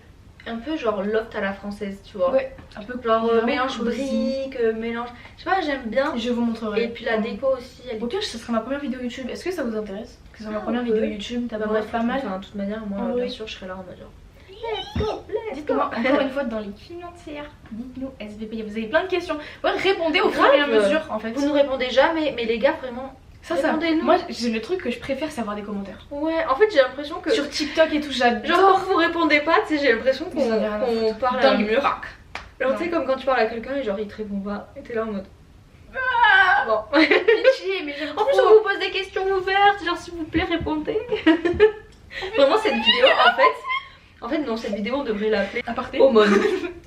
un peu genre loft à la française, tu vois. Ouais, un peu genre mélange cosy. briques, mélange... Je sais pas, j'aime bien. Je vous montrerai. Et puis la déco aussi, elle... Au pire, ce sera ma première vidéo YouTube. Est-ce que ça vous intéresse? Que ce soit ma première vidéo YouTube, t'as bref, pas mal. Enfin, de toute manière, moi, bien sûr, je serai là en mode genre... Dites-moi encore une fois dans les commentaires, dites-nous SVP, vous avez plein de questions. Ouais, répondez au fur et à mesure en fait. Vous nous répondez jamais, mais les gars, vraiment, répondez-nous. Moi, j'ai le truc que je préfère, c'est avoir des commentaires. Ouais, en fait, j'ai l'impression que... Sur TikTok et tout, j'adore. Genre, quand vous répondez pas, tu sais, j'ai l'impression qu'on parle à un mur. Genre, tu sais, comme quand tu parles à quelqu'un et genre, il te répond pas, et t'es là en mode... Bon. Pitié, mais j'aime En plus, on vous pose des questions ouvertes, genre, s'il vous plaît, répondez. Vraiment, cette vidéo, en fait, non, cette vidéo, on devrait l'appeler aparté. Aumône.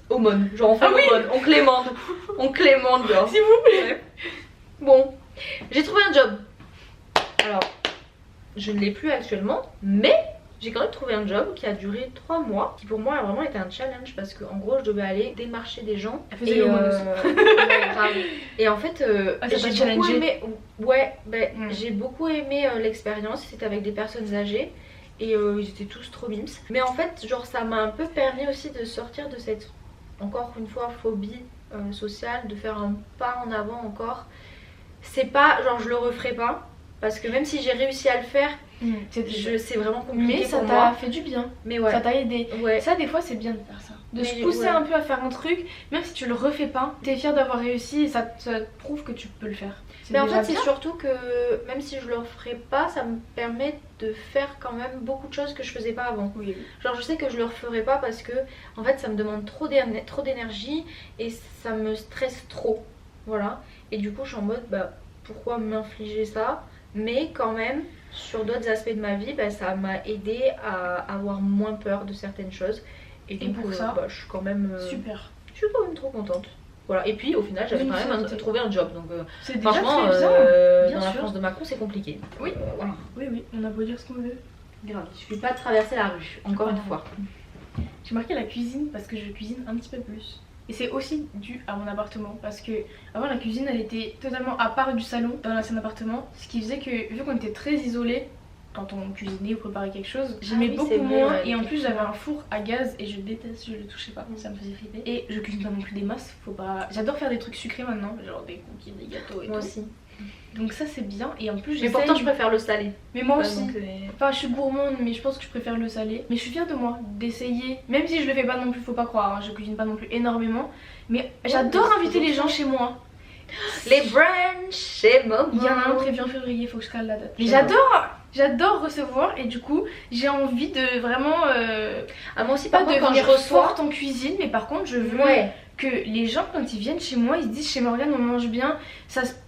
Aumône. Genre, on fait aumône. On clémente. On clémente, genre. S'il vous plaît. Ouais. Bon, j'ai trouvé un job. Alors, je ne l'ai plus actuellement, mais j'ai quand même trouvé un job qui a duré 3 mois, qui pour moi a vraiment été un challenge parce qu'en gros, je devais aller démarcher des gens. Elle faisait l'aumône aussi. Ouais, grave. Et en fait, j'ai beaucoup aimé. Ouais, j'ai beaucoup aimé l'expérience. C'était avec des personnes âgées. Et ils étaient tous trop mimes. Mais en fait, genre, ça m'a un peu permis aussi de sortir de cette, encore une fois, phobie sociale, de faire un pas en avant encore. C'est pas, genre, je le referai pas. Parce que même si j'ai réussi à le faire, c'est vraiment compliqué. Mais ça pour moi. t'a fait du bien. Mais ouais. Ça t'a aidé. Ouais. Ça, des fois, c'est bien de faire ça. De se pousser un peu à faire un truc, même si tu le refais pas, t'es fière d'avoir réussi et ça te prouve que tu peux le faire. Mais en fait, c'est surtout que même si je le referais pas, ça me permet de faire quand même beaucoup de choses que je faisais pas avant. Oui. Genre, je sais que je le referais pas parce que en fait, ça me demande trop d'énergie et ça me stresse trop. Voilà. Et du coup, je suis en mode, pourquoi m'infliger ça? Mais quand même, sur d'autres aspects de ma vie, ça m'a aidé à avoir moins peur de certaines choses. Et donc, pour ça, je suis quand même super. Je suis quand même trop contente. Voilà. Et puis au final, j'avais quand même trouvé un job. Donc franchement, dans la France de Macron, c'est compliqué. Oui. Voilà. Oui, on a beau dire ce qu'on veut. Grave. Il suffit pas de traverser la rue, encore une fois. J'ai marqué la cuisine parce que je cuisine un petit peu plus. Et c'est aussi dû à mon appartement parce que avant la cuisine elle était totalement à part du salon dans l'ancien appartement, ce qui faisait que vu qu'on était très isolés, quand on cuisinait ou préparait quelque chose. J'aimais oui, beaucoup c'est vrai, moins ouais, et en plus j'avais effectivement. un four à gaz et je déteste, je le touchais pas, ça me faisait flipper. Et je cuisine pas non plus des masses, faut pas. J'adore faire des trucs sucrés maintenant, genre des cookies, des gâteaux et Moi tout. aussi. Donc ça c'est bien et en plus Mais j'essaye. pourtant, je préfère le salé. Mais moi Ouais, aussi. donc, Enfin, je suis gourmande, mais je pense que je préfère le salé. Mais je suis fière de moi d'essayer. Même si je le fais pas non plus, faut pas croire, hein, je cuisine pas non plus énormément. Mais j'adore mais inviter c'est les gens chez moi. Les brunchs chez Momo. Il y en a un prévu en février, faut que je cale la date. Mais J'adore. j'adore recevoir et du coup, j'ai envie de vraiment. Ah, moi aussi, Pas par contre, quand je devenir reçois. forte en cuisine, mais par contre, je veux Ouais. que les gens, quand ils viennent chez moi, ils se disent chez Morgane, on mange bien,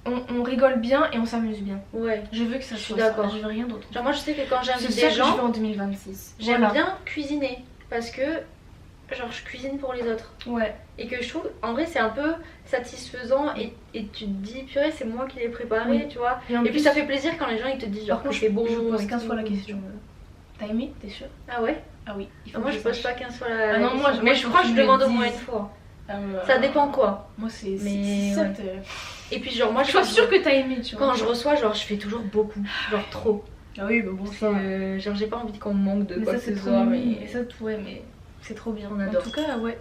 on rigole bien et on s'amuse bien. Ouais. Je veux que ça Je suis soit ça, d'accord. je veux rien d'autre. Genre, moi, je sais que quand C'est j'invite ça des que je gens, veux en 2026. j'aime Voilà. bien cuisiner. Parce que, genre, je cuisine pour les autres. Ouais. Et que je trouve, en vrai, c'est un peu satisfaisant. Et tu te dis, purée, c'est moi qui l'ai préparé, Oui. tu vois. Et, en Et puis, ça fait plaisir quand les gens ils te disent, genre, par que contre, c'est bon. je pose et 15 tout. fois la question. T'as aimé, t'es sûre? Ah ouais? Ah oui. Il Moi, que je pose sache. pas 15 fois la. Ah non, moi, mais moi, je faut crois que que je tu me demande le au moins dises. une fois. Ça dépend quoi. Moi, c'est Mais 7. ouais. Et puis, genre, moi, Je suis sûre que t'as aimé, tu vois. quand je reçois, genre, je fais toujours beaucoup. Genre, trop. Ah oui, bah bon, Parce ça. que, genre, j'ai pas envie qu'on me manque de Mais quoi ça, que c'est ce trop soit. mignon. Mais Et ça, ouais, mais c'est trop bien. On adore. En tout cas, ouais.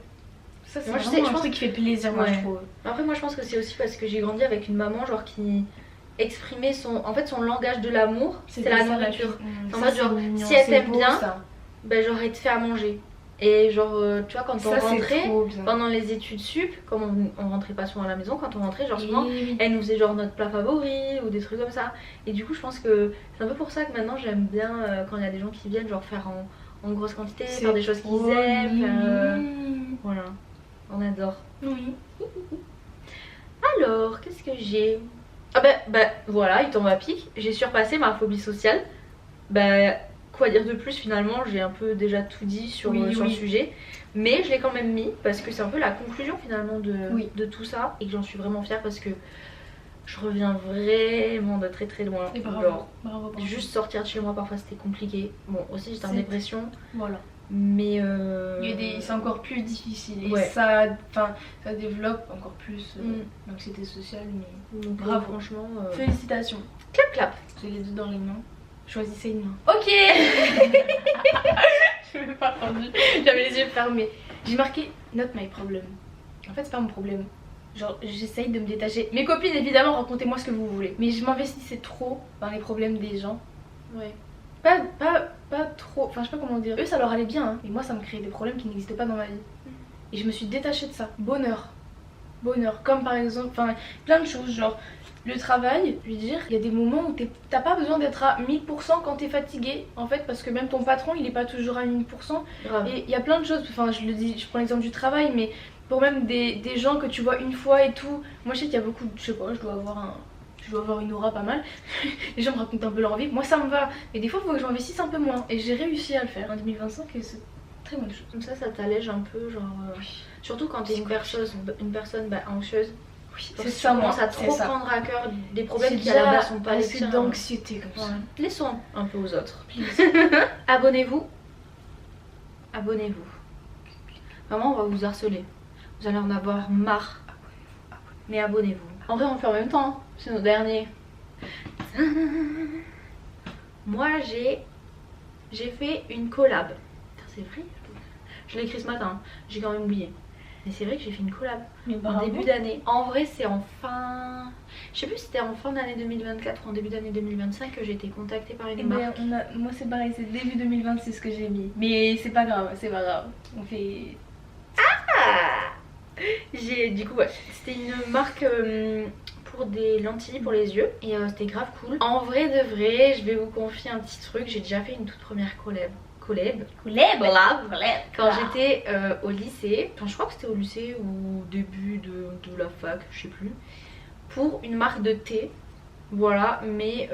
Ça, c'est Moi, je vraiment sais, un truc qui fait plaisir, moi, Ouais. je trouve. Après, moi, je pense que c'est aussi parce que j'ai grandi avec une maman, genre, qui exprimait en fait, son langage de l'amour, c'est la nourriture. En mode, genre, si elle t'aime bien, Ben, genre, elle te fait à manger. Et genre, tu vois, quand on ça, c'est rentrait, trop bien. pendant les études sup, comme on rentrait pas souvent à la maison, quand on rentrait, genre, souvent, Et- elle nous faisait genre notre plat favori ou des trucs comme ça. Et du coup, je pense que c'est un peu pour ça que maintenant, j'aime bien quand il y a des gens qui viennent, genre, faire en grosse quantité, C'est faire des choses qu'ils trop aiment. mignon. Voilà, on adore. Oui. Alors, qu'est-ce que j'ai? Ah ben voilà, il tombe à pic. J'ai surpassé ma phobie sociale. Bah, quoi dire de plus finalement? J'ai un peu déjà tout dit sur, Oui, sur le oui. sujet. Mais je l'ai quand même mis parce que c'est un peu la conclusion finalement Oui. de tout ça. Et que j'en suis vraiment fière parce que je reviens vraiment de très très loin. Et bravo. Genre, Bravo. juste sortir de chez moi parfois c'était compliqué. Bon, aussi j'étais en C'est- dépression. Voilà. Mais C'est encore plus difficile. Et Ouais. ça développe encore plus Mm. l'anxiété sociale. Mais donc, bravo. franchement, félicitations. clap clap. J'ai les deux dans les mains. Choisissez une main. Ok. Je m'ai pas rendu. J'avais les yeux fermés. J'ai marqué not my problem. En fait, c'est pas mon problème. Genre, j'essaye de me détacher. Mes copines, évidemment, racontez-moi ce que vous voulez. Mais je m'investissais trop dans les problèmes des gens. Ouais. Pas trop. Enfin, je sais pas comment dire. Eux, ça leur allait bien. Hein. Mais moi, ça me créait des problèmes qui n'existaient pas dans ma vie. Et je me suis détachée de ça. Bonheur. Bonheur. Comme par exemple, enfin, plein de choses. Genre, le travail, je veux dire, il y a des moments où t'as pas besoin d'être à 1000% quand t'es fatigué. En fait, parce que même ton patron, il est pas toujours à 1000%. Grave. Et il y a plein de choses. Enfin, je le dis, je prends l'exemple du travail, mais pour même des gens que tu vois une fois et tout. Moi, je sais qu'il y a beaucoup. Je sais pas, je dois avoir une aura pas mal. Les gens me racontent un peu leur vie. Moi, ça me va. Mais des fois, il faut que je m'investisse un peu moins. Et j'ai réussi à le faire en 2025 et c'est très bonne chose. Comme ça t'allège un peu, genre. Surtout quand t'es une personne anxieuse. Oui, Genre, c'est si ça, tu moi. commences à c'est trop ça. prendre à cœur des problèmes C'est qui à la déjà base sont pas les assez tiens. d'anxiété comme ça. Ouais. Laissons un peu aux autres. Please. Abonnez-vous. Abonnez-vous. Vraiment, on va vous harceler. Vous allez en avoir marre. Mais abonnez-vous. En vrai, on le fait en même temps. Hein. C'est nos derniers. Moi, j'ai fait une collab. Putain, c'est vrai. Je l'ai écrit ce matin. J'ai quand même oublié. Mais c'est vrai que j'ai fait une collab Mais en bravo. début d'année. En vrai, c'est en fin. Je sais plus si c'était en fin d'année 2024 ou en début d'année 2025 que j'ai été contactée par une Eh ben, marque. moi c'est pareil, c'est début 2026 que j'ai mis. Mais c'est pas grave, c'est pas grave. On fait. Du coup, ouais, c'était une marque pour des lentilles pour les yeux et c'était grave cool. En vrai de vrai, je vais vous confier un petit truc. J'ai déjà fait une toute première collab. Quand j'étais au lycée, enfin je crois que c'était au lycée ou au début de la fac, je sais plus, pour une marque de thé. Voilà, mais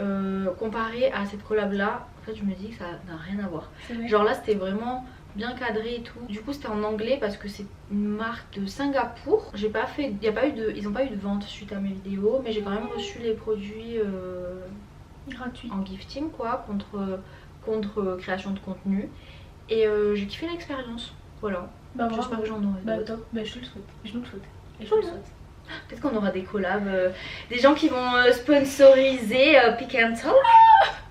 comparé à cette collab là, en fait je me dis que ça n'a rien à voir. C'est vrai. Genre là c'était vraiment bien cadré et tout. Du coup c'était en anglais parce que c'est une marque de Singapour. J'ai pas fait, ils ont pas eu de vente suite à mes vidéos, mais j'ai quand même reçu les produits Gratuit. en gifting quoi, contre création de contenu. Et j'ai kiffé l'expérience. Voilà. Bah J'espère bravo. que j'en aurai Bah d'autres. top, bah je te le souhaite. Je nous le souhaite. Et je Voilà. te le souhaite. Peut-être qu'on aura des collabs, des gens qui vont sponsoriser Pick and Talk.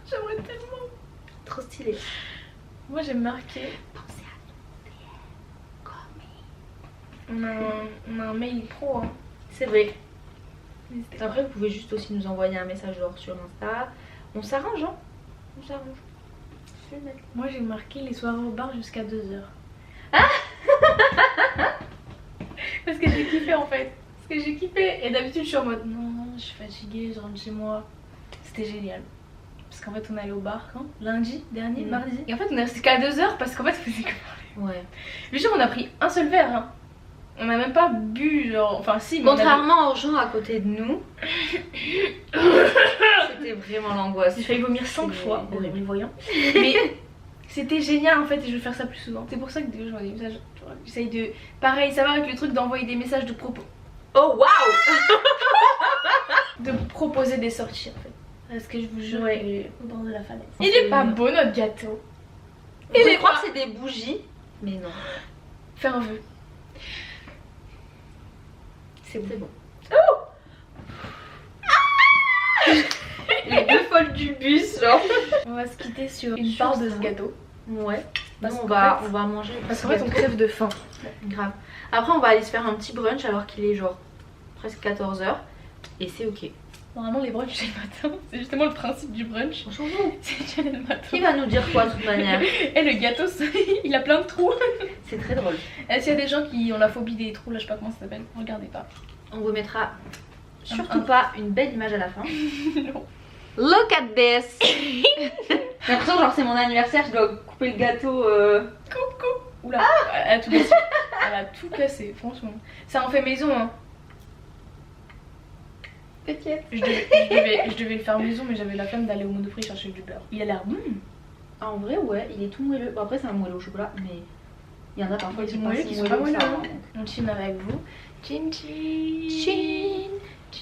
J'aimerais tellement. Trop stylé. Moi j'ai marqué. Pensez à On a un mail pro. Hein. C'est vrai. Après, vous pouvez juste aussi nous envoyer un message genre sur Insta. On s'arrange, hein. On s'arrange. Moi j'ai marqué les soirées au bar jusqu'à 2h. Parce que j'ai kiffé en fait. Parce que j'ai kiffé. Et d'habitude je suis en mode non, je suis fatiguée, je rentre chez moi. C'était génial. Parce qu'en fait on est allé au bar quand lundi dernier, mardi. Et en fait on est resté qu'à 2h parce qu'en fait on faisait que parler. Ouais. Mais genre on a pris un seul verre. Hein. On a même pas bu genre. Enfin si. Mais contrairement aux gens à côté de nous. C'était vraiment l'angoisse. J'ai failli vomir 5 fois en les voyant. Mais c'était génial en fait et je vais faire ça plus souvent. C'est pour ça que des fois j'envoie des messages. J'essaye de. Pareil, ça va avec le truc d'envoyer des messages de propos. Oh waouh. De proposer des sorties en fait. Parce que je vous jure, Ouais. au bord de la falaise. Il Il est pas beau notre gâteau. Je crois que c'est des bougies. Mais non. Fais un vœu. C'est bon. Oh. Les deux folles du bus, genre. On va se quitter sur une part de ce gâteau. Ouais. Parce Nous, qu'en on va manger. Parce qu'en fait on crève de faim. Grave. Après, on va aller se faire un petit brunch alors qu'il est genre presque 14h. Et c'est ok. Normalement les brunchs c'est le matin. C'est justement le principe du brunch. On s'en fout. C'est le matin. Qui va nous dire quoi de toute manière? Et le gâteau, il a plein de trous. C'est très drôle. S'il y a des gens qui ont la phobie des trous, là je sais pas comment ça s'appelle, regardez pas. On vous mettra surtout pas une belle image à la fin. Non. Look at this. J'ai l'impression genre c'est mon anniversaire, je dois couper le gâteau. Coucou. Oula, elle a tout cassé. Elle a tout cassé, franchement. Ça en fait maison hein. T'inquiète. Je devais le faire maison mais j'avais la flemme d'aller au Monoprix chercher du beurre. Il a l'air bon. En vrai ouais, il est tout moelleux. Bon, après c'est un moelleux au chocolat mais il y en a parfois qui sont moelleux pas qui si sont pas moelleux que ça, moelleux. hein. On chine avec vous. Chin chin. Chin.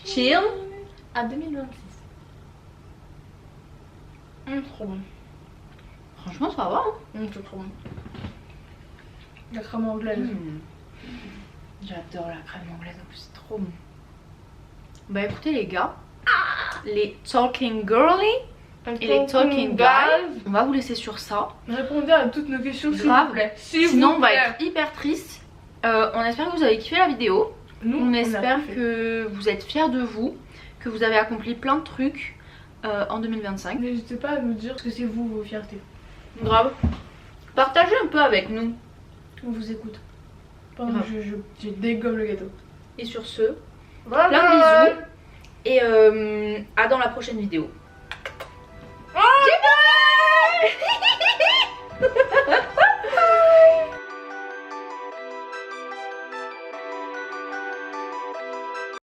Chill. À 2026. Trop bon. Franchement ça va. C'est trop bon. La crème anglaise. J'adore la crème anglaise en plus, c'est trop bon. Bah écoutez les gars, les talking girly et les talking guys, on va vous laisser sur ça. Répondez à toutes nos questions s'il Grave. vous plaît. Sinon on va être hyper triste. On espère que vous avez kiffé la vidéo. Nous, On a espère kiffé. que vous êtes fiers de vous, que vous avez accompli plein de trucs en 2025. N'hésitez pas à nous dire ce que c'est vous vos fiertés. Grave. Partagez un peu avec nous. On vous écoute. Pendant Grave. que je dégomme le gâteau. Et sur ce, plein de bisous et à dans la prochaine vidéo.